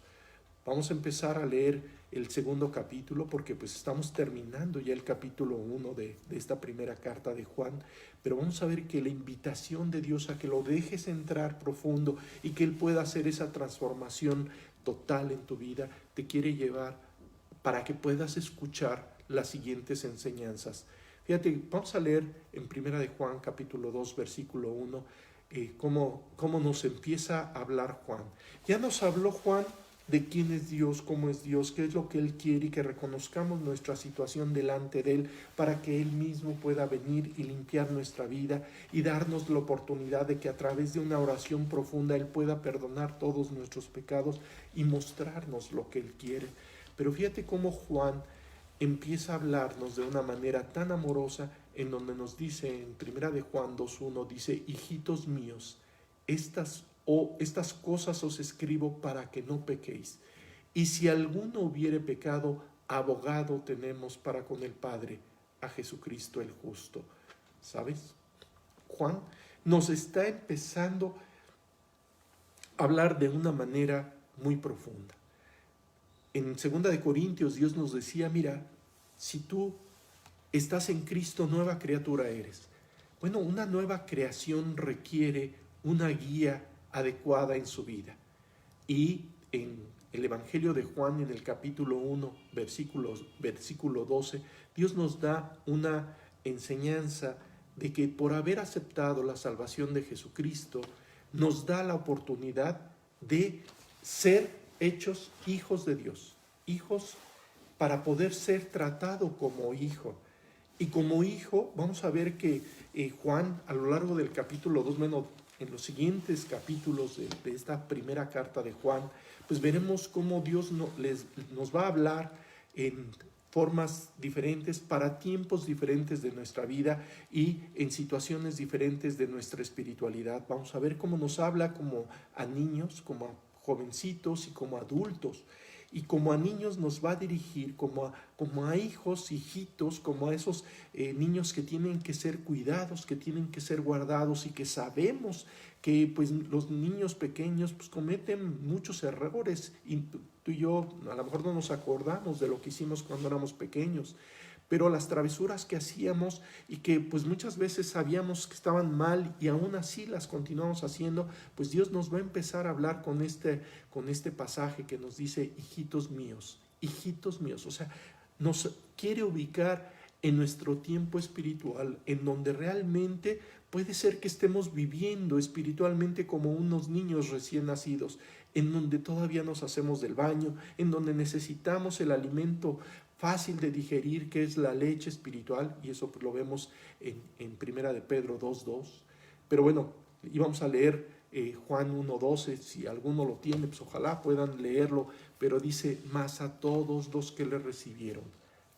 Vamos a empezar a leer el segundo capítulo porque pues estamos terminando ya el capítulo 1 de esta primera carta de Juan, pero vamos a ver que la invitación de Dios a que lo dejes entrar profundo y que Él pueda hacer esa transformación total en tu vida, te quiere llevar para que puedas escuchar las siguientes enseñanzas. Fíjate, vamos a leer en primera de Juan capítulo 2 versículo 1 cómo nos empieza a hablar Juan. Ya nos habló Juan de quién es Dios, qué es lo que Él quiere y que reconozcamos nuestra situación delante de Él para que Él mismo pueda venir y limpiar nuestra vida y darnos la oportunidad de que a través de una oración profunda Él pueda perdonar todos nuestros pecados y mostrarnos lo que Él quiere. Pero fíjate cómo Juan empieza a hablarnos de una manera tan amorosa en donde nos dice en primera de Juan 2.1, dice, hijitos míos, estas cosas os escribo para que no pequéis. Y si alguno hubiere pecado, abogado tenemos para con el Padre, a Jesucristo el justo. ¿Sabes? Juan nos está empezando a hablar de una manera muy profunda. En 2 de Corintios Dios nos decía, mira, si tú estás en Cristo, nueva criatura eres. Bueno, una nueva creación requiere una guía adecuada en su vida. Y en el Evangelio de Juan, en el capítulo 1, versículo 12, Dios nos da una enseñanza de que por haber aceptado la salvación de Jesucristo, nos da la oportunidad de ser hechos hijos de Dios, hijos para poder ser tratado como hijo. Y como hijo, vamos a ver que Juan, a lo largo del capítulo 2, menos en los siguientes capítulos de esta primera carta de Juan, pues veremos cómo Dios nos va a hablar en formas diferentes, para tiempos diferentes de nuestra vida y en situaciones diferentes de nuestra espiritualidad. Vamos a ver cómo nos habla como a niños, como a jovencitos y como a adultos. Y como a niños nos va a dirigir, como a hijos, hijitos, como a esos niños que tienen que ser cuidados, que tienen que ser guardados y que sabemos que pues los niños pequeños pues cometen muchos errores y tú y yo a lo mejor no nos acordamos de lo que hicimos cuando éramos pequeños, pero las travesuras que hacíamos y que pues muchas veces sabíamos que estaban mal y aún así las continuamos haciendo, pues Dios nos va a empezar a hablar con este pasaje que nos dice hijitos míos, o sea, nos quiere ubicar en nuestro tiempo espiritual, en donde realmente puede ser que estemos viviendo espiritualmente como unos niños recién nacidos, en donde todavía nos hacemos del baño, en donde necesitamos el alimento fácil de digerir, que es la leche espiritual, y eso pues lo vemos en Primera de Pedro 2.2. Pero bueno, íbamos a leer Juan 1.12, si alguno lo tiene, pues ojalá puedan leerlo, pero dice, mas a todos los que le recibieron,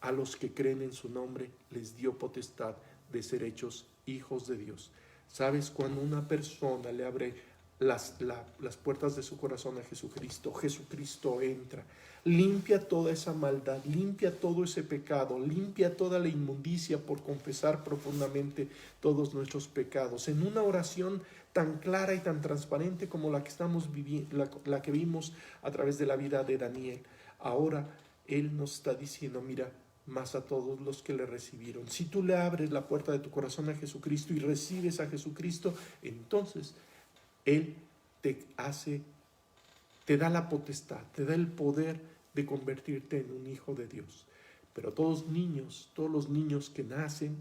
a los que creen en su nombre, les dio potestad de ser hechos hijos de Dios. ¿Sabes? Cuando una persona le abre las puertas de su corazón a Jesucristo, Jesucristo entra, limpia toda esa maldad, limpia todo ese pecado, limpia toda la inmundicia por confesar profundamente todos nuestros pecados, en una oración tan clara y tan transparente como la que estamos viviendo, la que vimos a través de la vida de Daniel. Ahora Él nos está diciendo, mira, más a todos los que le recibieron. Si tú le abres la puerta de tu corazón a Jesucristo y recibes a Jesucristo, entonces Él te da la potestad, te da el poder de convertirte en un hijo de Dios. Pero todos los niños que nacen,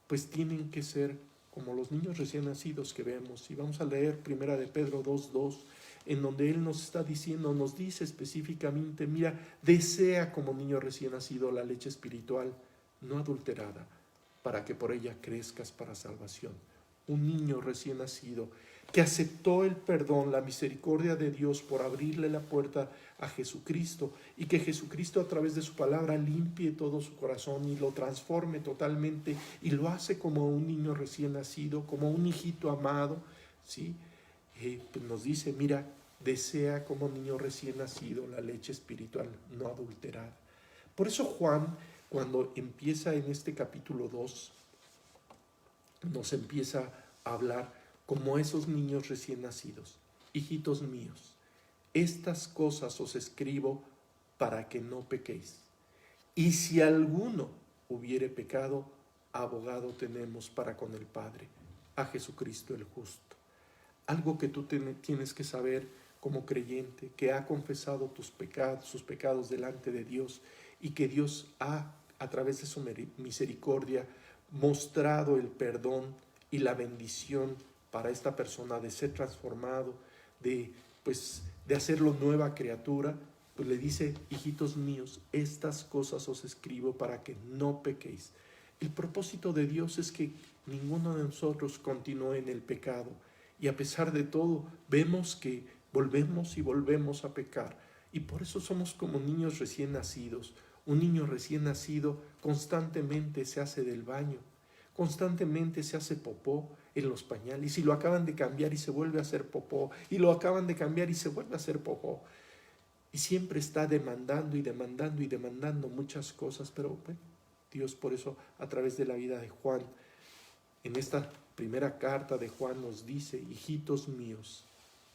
pues tienen que ser como los niños recién nacidos que vemos. Y vamos a leer Primera de Pedro 2.2, en donde Él nos está diciendo, nos dice específicamente, mira, desea como niño recién nacido la leche espiritual no adulterada, para que por ella crezcas para salvación. Un niño recién nacido que aceptó el perdón, la misericordia de Dios por abrirle la puerta a Jesucristo, y que Jesucristo a través de su palabra limpie todo su corazón y lo transforme totalmente y lo hace como un niño recién nacido, como un hijito amado, ¿sí? Pues nos dice, mira, desea como niño recién nacido la leche espiritual no adulterada. Por eso Juan, cuando empieza en este capítulo 2, nos empieza a hablar como esos niños recién nacidos. Hijitos míos, estas cosas os escribo para que no pequéis. Y si alguno hubiere pecado, abogado tenemos para con el Padre, a Jesucristo el justo. Algo que tú tienes que saber como creyente, que ha confesado sus pecados delante de Dios, y que Dios ha, a través de su misericordia, mostrado el perdón y la bendición para esta persona de ser transformado, de hacerlo nueva criatura. Pues le dice, hijitos míos, estas cosas os escribo para que no pequéis. El propósito de Dios es que ninguno de nosotros continúe en el pecado, y a pesar de todo vemos que volvemos y volvemos a pecar, y por eso somos como niños recién nacidos. Un niño recién nacido constantemente se hace del baño, constantemente se hace popó en los pañales, y lo acaban de cambiar y se vuelve a hacer popó, y lo acaban de cambiar y se vuelve a hacer popó, y siempre está demandando y demandando y demandando muchas cosas. Pero bueno, Dios por eso a través de la vida de Juan, en esta primera carta de Juan, nos dice, hijitos míos,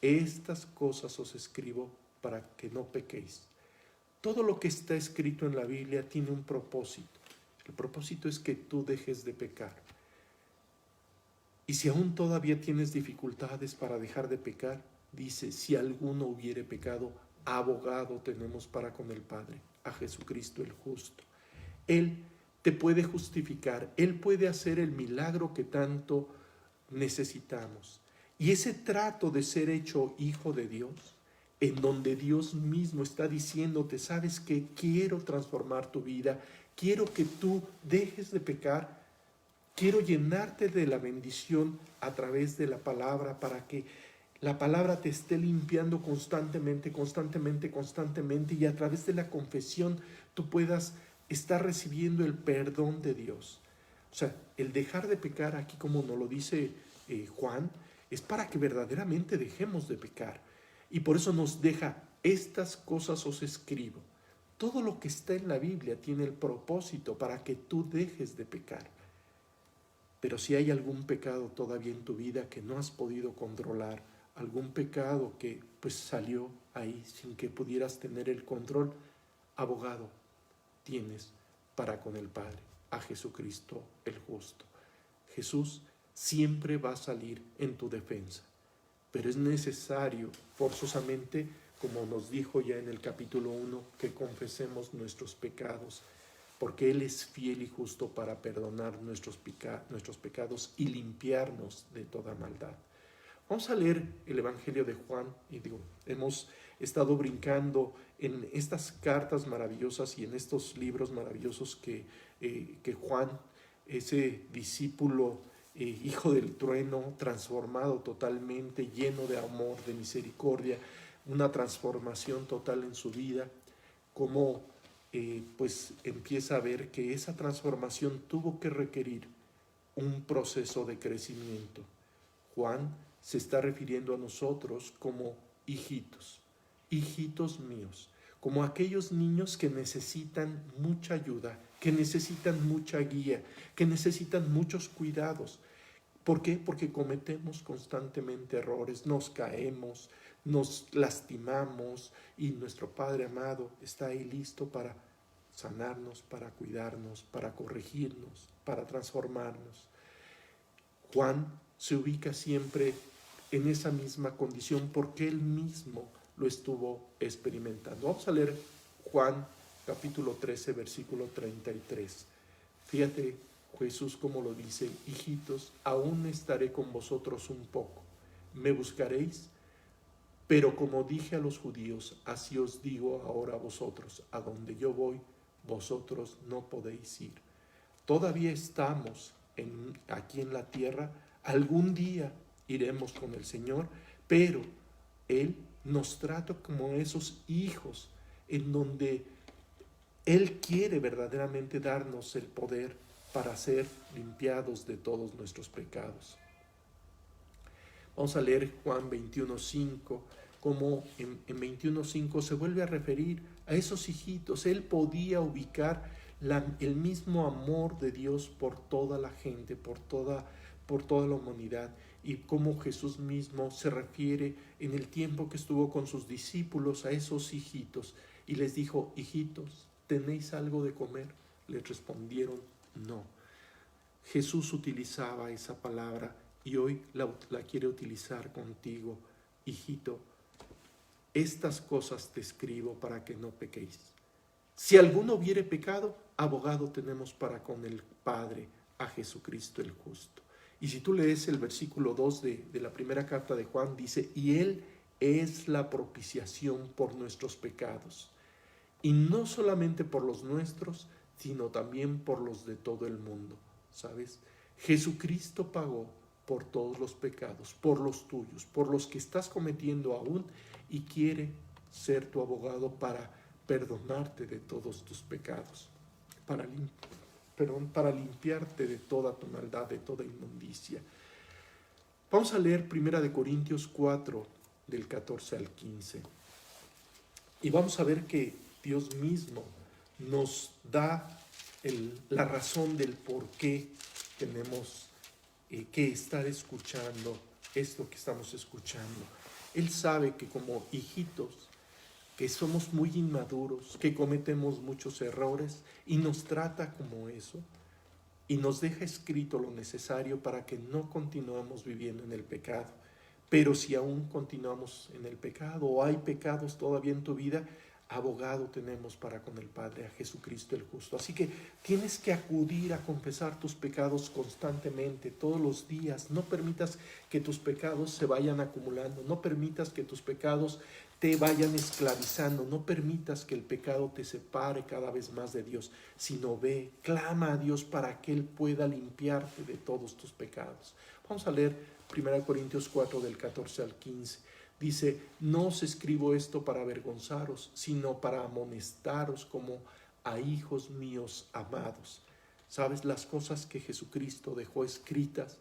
estas cosas os escribo para que no pequéis. Todo lo que está escrito en la Biblia tiene un propósito. El propósito es que tú dejes de pecar. Y si aún todavía tienes dificultades para dejar de pecar, dice, si alguno hubiere pecado, abogado tenemos para con el Padre, a Jesucristo el justo. Él te puede justificar, Él puede hacer el milagro que tanto necesitamos. Y ese trato de ser hecho hijo de Dios, en donde Dios mismo está diciéndote, sabes que quiero transformar tu vida, quiero que tú dejes de pecar, quiero llenarte de la bendición a través de la palabra, para que la palabra te esté limpiando constantemente, constantemente, constantemente, y a través de la confesión tú puedas estar recibiendo el perdón de Dios. O sea, el dejar de pecar aquí, como nos lo dice Juan, es para que verdaderamente dejemos de pecar. Y por eso nos deja, estas cosas os escribo. Todo lo que está en la Biblia tiene el propósito para que tú dejes de pecar. Pero si hay algún pecado todavía en tu vida que no has podido controlar, algún pecado que pues salió ahí sin que pudieras tener el control, abogado tienes para con el Padre, a Jesucristo el justo. Jesús siempre va a salir en tu defensa, pero es necesario forzosamente, como nos dijo ya en el capítulo 1, que confesemos nuestros pecados, porque Él es fiel y justo para perdonar nuestros pecados y limpiarnos de toda maldad. Vamos a leer el Evangelio de Juan, y hemos estado brincando en estas cartas maravillosas y en estos libros maravillosos que Juan, ese discípulo, hijo del trueno, transformado totalmente, lleno de amor, de misericordia, una transformación total en su vida, como pues empieza a ver que esa transformación tuvo que requerir un proceso de crecimiento. Juan se está refiriendo a nosotros como hijitos, hijitos míos, como aquellos niños que necesitan mucha ayuda, que necesitan mucha guía, que necesitan muchos cuidados. ¿Por qué? Porque cometemos constantemente errores, nos caemos, nos lastimamos, y nuestro Padre amado está ahí listo para sanarnos, para cuidarnos, para corregirnos, para transformarnos. Juan se ubica siempre en esa misma condición porque él mismo lo estuvo experimentando. Vamos a leer Juan capítulo 13, versículo 33. Fíjate Jesús como lo dice: hijitos, aún estaré con vosotros un poco. ¿Me buscaréis? Pero como dije a los judíos, así os digo ahora a vosotros, a donde yo voy, vosotros no podéis ir. Todavía estamos aquí en la tierra, algún día iremos con el Señor, pero Él nos trata como esos hijos en donde Él quiere verdaderamente darnos el poder para ser limpiados de todos nuestros pecados. Vamos a leer Juan 21:5, como en 21:5 se vuelve a referir a esos hijitos. Él podía ubicar el mismo amor de Dios por toda la gente, por toda la humanidad, y cómo Jesús mismo se refiere en el tiempo que estuvo con sus discípulos a esos hijitos y les dijo: hijitos, ¿tenéis algo de comer? Les respondieron: no. Jesús utilizaba esa palabra y hoy la quiere utilizar contigo. Hijito, estas cosas te escribo para que no pequéis. Si alguno hubiere pecado, abogado tenemos para con el Padre, a Jesucristo el justo. Y si tú lees el versículo 2 de la primera carta de Juan, dice: y Él es la propiciación por nuestros pecados. Y no solamente por los nuestros, sino también por los de todo el mundo. ¿Sabes? Jesucristo pagó por todos los pecados, por los tuyos, por los que estás cometiendo aún, y quiere ser tu abogado para perdonarte de todos tus pecados, para limpiarte de toda tu maldad, de toda inmundicia. Vamos a leer 1 Corintios 4, del 14 al 15. Y vamos a ver que Dios mismo nos da la razón del por qué tenemos que estar escuchando esto que estamos escuchando. Él sabe que como hijitos, que somos muy inmaduros, que cometemos muchos errores, y nos trata como eso, y nos deja escrito lo necesario para que no continuemos viviendo en el pecado. Pero si aún continuamos en el pecado, o hay pecados todavía en tu vida, abogado tenemos para con el Padre, a Jesucristo el justo. Así que tienes que acudir a confesar tus pecados constantemente, todos los días. No permitas que tus pecados se vayan acumulando, no permitas que tus pecados te vayan esclavizando, no permitas que el pecado te separe cada vez más de Dios, sino ve, clama a Dios para que Él pueda limpiarte de todos tus pecados. Vamos a leer 1 Corintios 4, del 14 al 15. Dice: no os escribo esto para avergonzaros, sino para amonestaros como a hijos míos amados. ¿Sabes? Las cosas que Jesucristo dejó escritas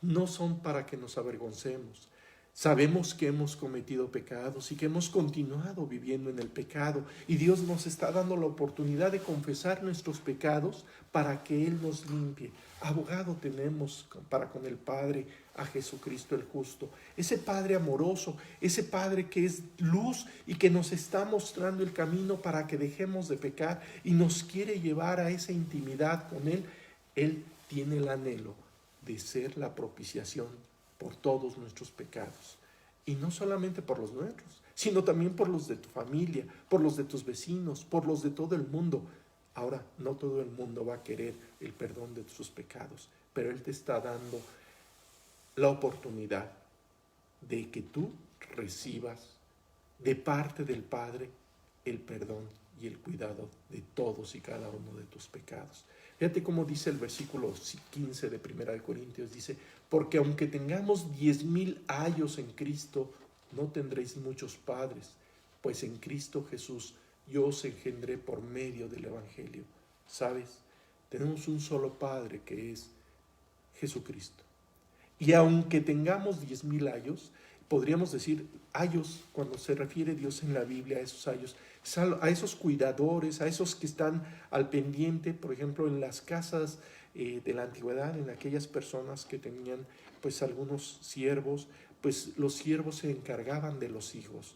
no son para que nos avergoncemos. Sabemos que hemos cometido pecados y que hemos continuado viviendo en el pecado, y Dios nos está dando la oportunidad de confesar nuestros pecados para que Él nos limpie. Abogado tenemos para con el Padre, a Jesucristo el justo. Ese Padre amoroso, ese Padre que es luz y que nos está mostrando el camino para que dejemos de pecar y nos quiere llevar a esa intimidad con Él. Él tiene el anhelo de ser la propiciación por todos nuestros pecados. Y no solamente por los nuestros, sino también por los de tu familia, por los de tus vecinos, por los de todo el mundo. Ahora, no todo el mundo va a querer el perdón de tus pecados, pero Él te está dando la oportunidad de que tú recibas de parte del Padre el perdón y el cuidado de todos y cada uno de tus pecados. Fíjate cómo dice el versículo 15 de 1 Corintios, dice: porque aunque tengamos 10,000 años en Cristo, no tendréis muchos padres, pues en Cristo Jesús yo os engendré por medio del Evangelio. ¿Sabes? Tenemos un solo Padre, que es Jesucristo. Y aunque tengamos 10,000 años, podríamos decir ayos, cuando se refiere Dios en la Biblia a esos ayos, a esos cuidadores, a esos que están al pendiente, por ejemplo, en las casas de la antigüedad, en aquellas personas que tenían pues algunos siervos, pues los siervos se encargaban de los hijos.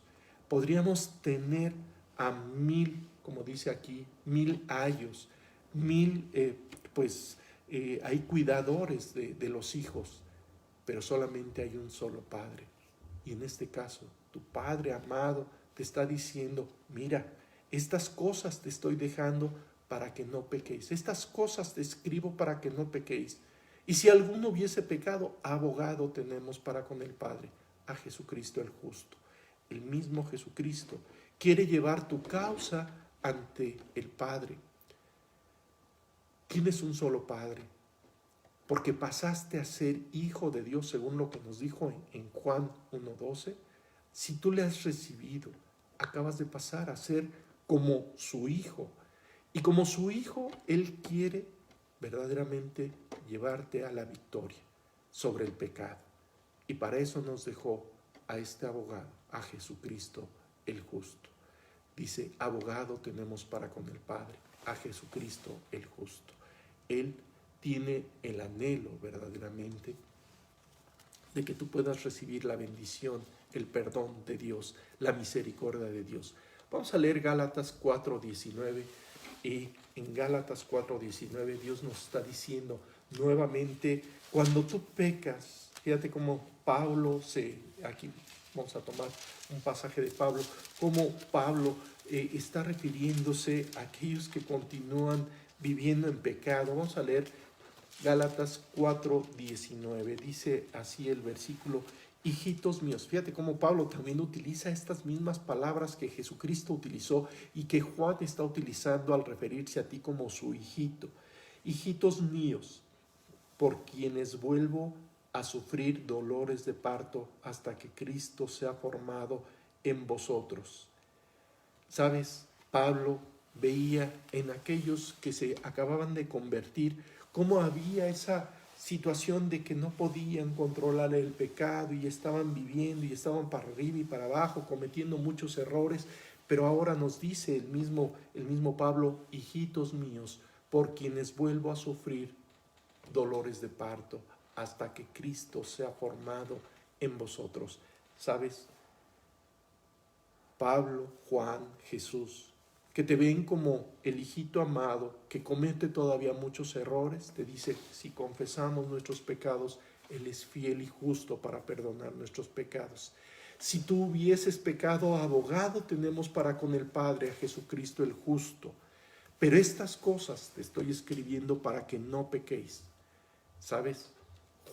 Podríamos tener a 1,000, como dice aquí, 1,000 ayos, 1,000 hay cuidadores de los hijos, pero solamente hay un solo Padre. Y en este caso, tu Padre amado te está diciendo: mira, estas cosas te estoy dejando para que no pequéis. Estas cosas te escribo para que no pequéis. Y si alguno hubiese pecado, abogado tenemos para con el Padre, a Jesucristo el justo. el mismo Jesucristo, quiere llevar tu causa ante el Padre. Tienes un solo Padre, porque pasaste a ser hijo de Dios, según lo que nos dijo en Juan 1:12. Si tú le has recibido, acabas de pasar a ser como su hijo. Y como su hijo, Él quiere verdaderamente llevarte a la victoria sobre el pecado. Y para eso nos dejó a este abogado, a Jesucristo el justo. Dice, abogado tenemos para con el Padre, a Jesucristo el justo. Él tiene el anhelo verdaderamente de que tú puedas recibir la bendición, el perdón de Dios, la misericordia de Dios. Vamos a leer Gálatas 4:19, y en Gálatas 4:19 Dios nos está diciendo nuevamente, cuando tú pecas, fíjate cómo Pablo aquí vamos a tomar un pasaje de Pablo, cómo Pablo está refiriéndose a aquellos que continúan viviendo en pecado. Vamos a leer Gálatas 4:19, dice así el versículo: hijitos míos. Fíjate cómo Pablo también utiliza estas mismas palabras que Jesucristo utilizó y que Juan está utilizando al referirse a ti como su hijito. Hijitos míos, por quienes vuelvo a sufrir dolores de parto hasta que Cristo sea formado en vosotros. ¿Sabes? Pablo veía en aquellos que se acababan de convertir cómo había esa situación de que no podían controlar el pecado y estaban viviendo y estaban para arriba y para abajo, cometiendo muchos errores, pero ahora nos dice el mismo Pablo, hijitos míos, por quienes vuelvo a sufrir dolores de parto hasta que Cristo sea formado en vosotros. ¿Sabes? Pablo, Juan, Jesús, que te ven como el hijito amado, que comete todavía muchos errores, te dice, si confesamos nuestros pecados, Él es fiel y justo para perdonar nuestros pecados. Si tú hubieses pecado, abogado tenemos para con el Padre, a Jesucristo el justo. Pero estas cosas te estoy escribiendo para que no pequéis. ¿Sabes?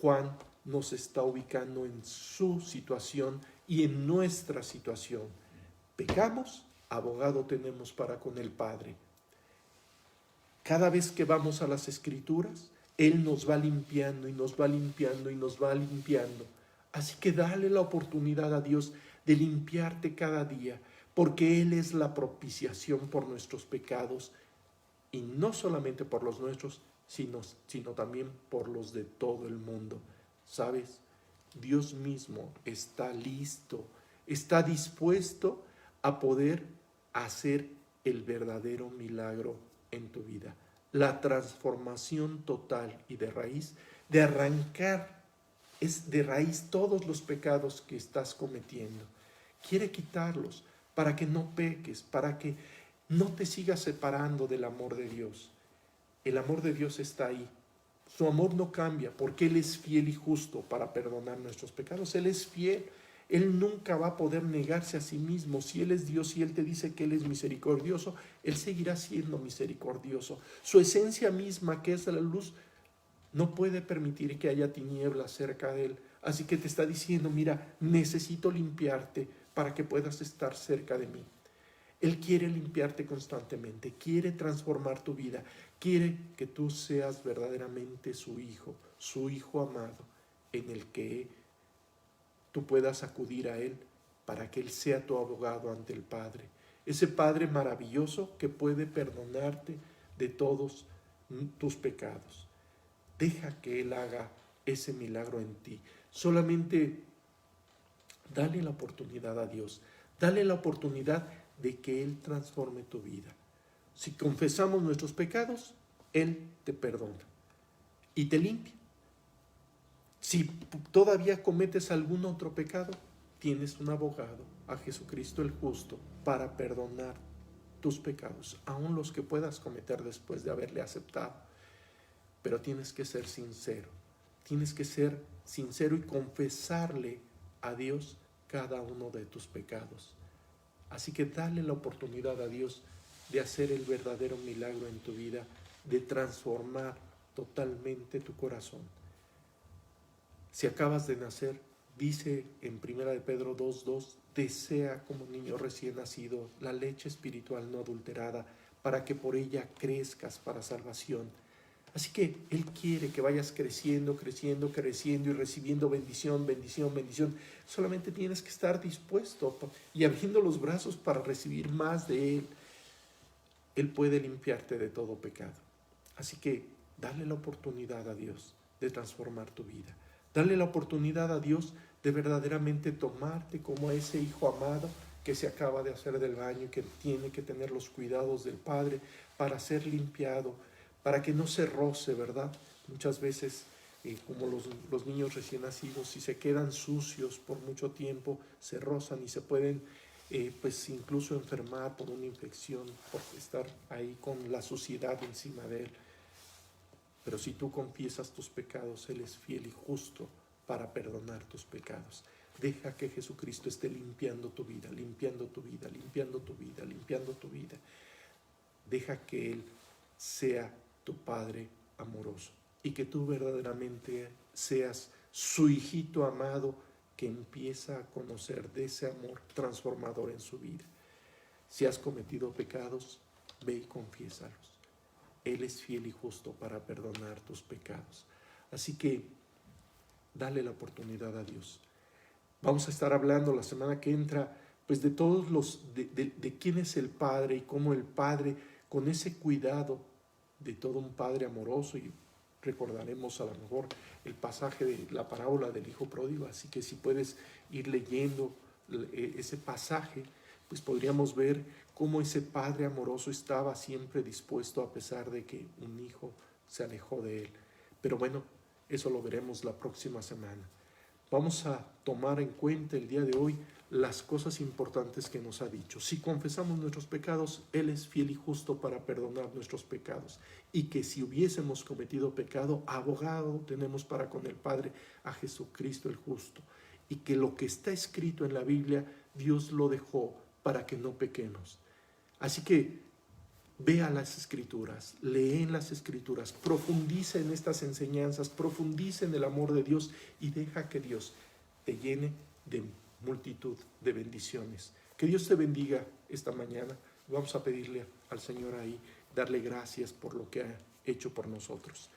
Juan nos está ubicando en su situación y en nuestra situación. Pecamos, abogado tenemos para con el Padre. Cada vez que vamos a las Escrituras, Él nos va limpiando y nos va limpiando y nos va limpiando. Así que dale la oportunidad a Dios de limpiarte cada día, porque Él es la propiciación por nuestros pecados, y no solamente por los nuestros, sino también por los de todo el mundo. ¿Sabes? Dios mismo está listo, está dispuesto a poder hacer el verdadero milagro en tu vida. La transformación total y de raíz, de arrancar, es de raíz todos los pecados que estás cometiendo. Quiere quitarlos para que no peques, para que no te sigas separando del amor de Dios. El amor de Dios está ahí. Su amor no cambia porque Él es fiel y justo para perdonar nuestros pecados. Él es fiel. Él nunca va a poder negarse a sí mismo. Si Él es Dios y Él te dice que Él es misericordioso, Él seguirá siendo misericordioso. Su esencia misma, que es la luz, no puede permitir que haya tinieblas cerca de Él. Así que te está diciendo, mira, necesito limpiarte para que puedas estar cerca de mí. Él quiere limpiarte constantemente, quiere transformar tu vida, quiere que tú seas verdaderamente su hijo amado, en el que tú puedas acudir a Él para que Él sea tu abogado ante el Padre. Ese Padre maravilloso que puede perdonarte de todos tus pecados. Deja que Él haga ese milagro en ti. Solamente dale la oportunidad a Dios. Dale la oportunidad de que Él transforme tu vida. Si confesamos nuestros pecados, Él te perdona y te limpia. Si todavía cometes algún otro pecado, tienes un abogado, a Jesucristo el justo, para perdonar tus pecados, aun los que puedas cometer después de haberle aceptado. Pero tienes que ser sincero y confesarle a Dios cada uno de tus pecados. Así que dale la oportunidad a Dios de hacer el verdadero milagro en tu vida, de transformar totalmente tu corazón. Si acabas de nacer, dice en 1 de Pedro 2:2, desea como niño recién nacido la leche espiritual no adulterada para que por ella crezcas para salvación. Así que Él quiere que vayas creciendo, creciendo, creciendo y recibiendo bendición, bendición, bendición. Solamente tienes que estar dispuesto y abriendo los brazos para recibir más de Él. Él puede limpiarte de todo pecado. Así que dale la oportunidad a Dios de transformar tu vida. Dale la oportunidad a Dios de verdaderamente tomarte como a ese hijo amado que se acaba de hacer del baño y que tiene que tener los cuidados del Padre para ser limpiado, para que no se roce, ¿verdad? Muchas veces, como los niños recién nacidos, si se quedan sucios por mucho tiempo, se rozan y se pueden pues incluso enfermar por una infección, por estar ahí con la suciedad encima de él. Pero si tú confiesas tus pecados, Él es fiel y justo para perdonar tus pecados. Deja que Jesucristo esté limpiando tu vida, limpiando tu vida, limpiando tu vida, limpiando tu vida. Deja que Él sea tu Padre amoroso y que tú verdaderamente seas su hijito amado que empieza a conocer de ese amor transformador en su vida. Si has cometido pecados, ve y confiésalos. Él es fiel y justo para perdonar tus pecados. Así que dale la oportunidad a Dios. Vamos a estar hablando la semana que entra, pues de todos de quién es el Padre y cómo el Padre, con ese cuidado de todo un Padre amoroso, y recordaremos a lo mejor el pasaje de la parábola del Hijo Pródigo. Así que si puedes ir leyendo ese pasaje, pues podríamos ver cómo ese Padre amoroso estaba siempre dispuesto a pesar de que un hijo se alejó de él. Pero bueno, eso lo veremos la próxima semana. Vamos a tomar en cuenta el día de hoy las cosas importantes que nos ha dicho. Si confesamos nuestros pecados, Él es fiel y justo para perdonar nuestros pecados. Y que si hubiésemos cometido pecado, abogado tenemos para con el Padre a Jesucristo el justo. Y que lo que está escrito en la Biblia, Dios lo dejó para que no pequemos. Así que vea las Escrituras, lee en las Escrituras, profundiza en estas enseñanzas, profundiza en el amor de Dios y deja que Dios te llene de multitud de bendiciones. Que Dios te bendiga esta mañana. Vamos a pedirle al Señor ahí, darle gracias por lo que ha hecho por nosotros.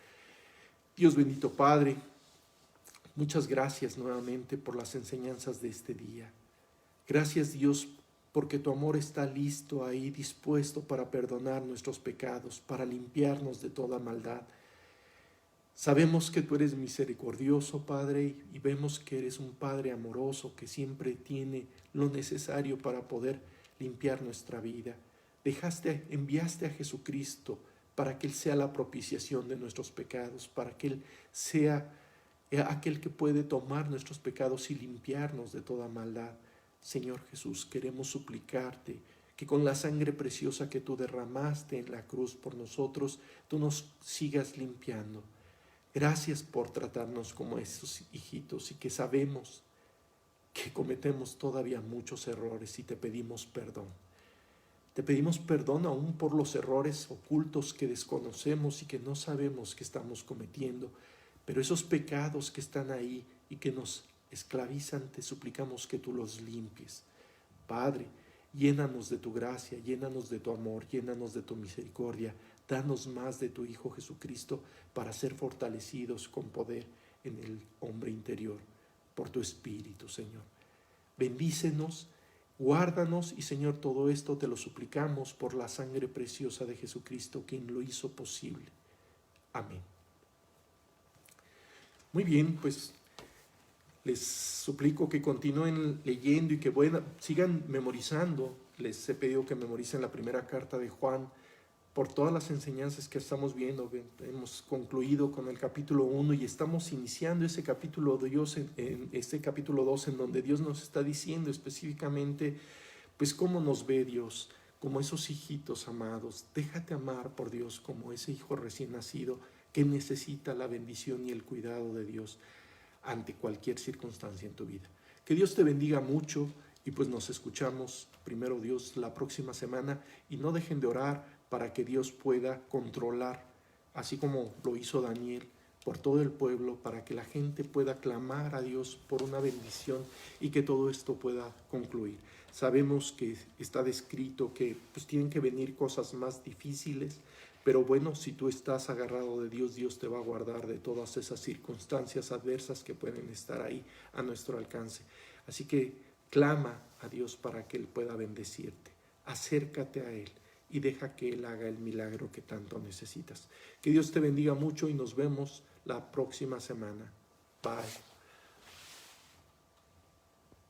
Dios bendito Padre, muchas gracias nuevamente por las enseñanzas de este día. Gracias Dios porque tu amor está listo ahí, dispuesto para perdonar nuestros pecados, para limpiarnos de toda maldad. Sabemos que tú eres misericordioso, Padre, y vemos que eres un Padre amoroso que siempre tiene lo necesario para poder limpiar nuestra vida. Enviaste a Jesucristo para que Él sea la propiciación de nuestros pecados, para que Él sea aquel que puede tomar nuestros pecados y limpiarnos de toda maldad. Señor Jesús, queremos suplicarte que con la sangre preciosa que tú derramaste en la cruz por nosotros, tú nos sigas limpiando. Gracias por tratarnos como esos hijitos y que sabemos que cometemos todavía muchos errores y te pedimos perdón. Te pedimos perdón aún por los errores ocultos que desconocemos y que no sabemos que estamos cometiendo, pero esos pecados que están ahí y que nos esclavizan, te suplicamos que tú los limpies. Padre, llénanos de tu gracia, llénanos de tu amor, llénanos de tu misericordia. Danos más de tu Hijo Jesucristo para ser fortalecidos con poder en el hombre interior por tu Espíritu, Señor. Bendícenos, guárdanos y, Señor, todo esto te lo suplicamos por la sangre preciosa de Jesucristo, quien lo hizo posible. Amén. Muy bien, pues les suplico que continúen leyendo y que sigan memorizando. Les he pedido que memoricen la primera carta de Juan por todas las enseñanzas que estamos viendo. Hemos concluido con el capítulo 1 y estamos iniciando ese capítulo 2 en donde Dios nos está diciendo específicamente pues cómo nos ve Dios, como esos hijitos amados. Déjate amar por Dios como ese hijo recién nacido que necesita la bendición y el cuidado de Dios ante cualquier circunstancia en tu vida. Que Dios te bendiga mucho y pues nos escuchamos, primero Dios, la próxima semana, y no dejen de orar para que Dios pueda controlar, así como lo hizo Daniel, por todo el pueblo, para que la gente pueda clamar a Dios por una bendición y que todo esto pueda concluir. Sabemos que está descrito que pues tienen que venir cosas más difíciles, pero bueno, si tú estás agarrado de Dios, Dios te va a guardar de todas esas circunstancias adversas que pueden estar ahí a nuestro alcance. Así que clama a Dios para que Él pueda bendecirte. Acércate a Él y deja que Él haga el milagro que tanto necesitas. Que Dios te bendiga mucho y nos vemos la próxima semana. Bye.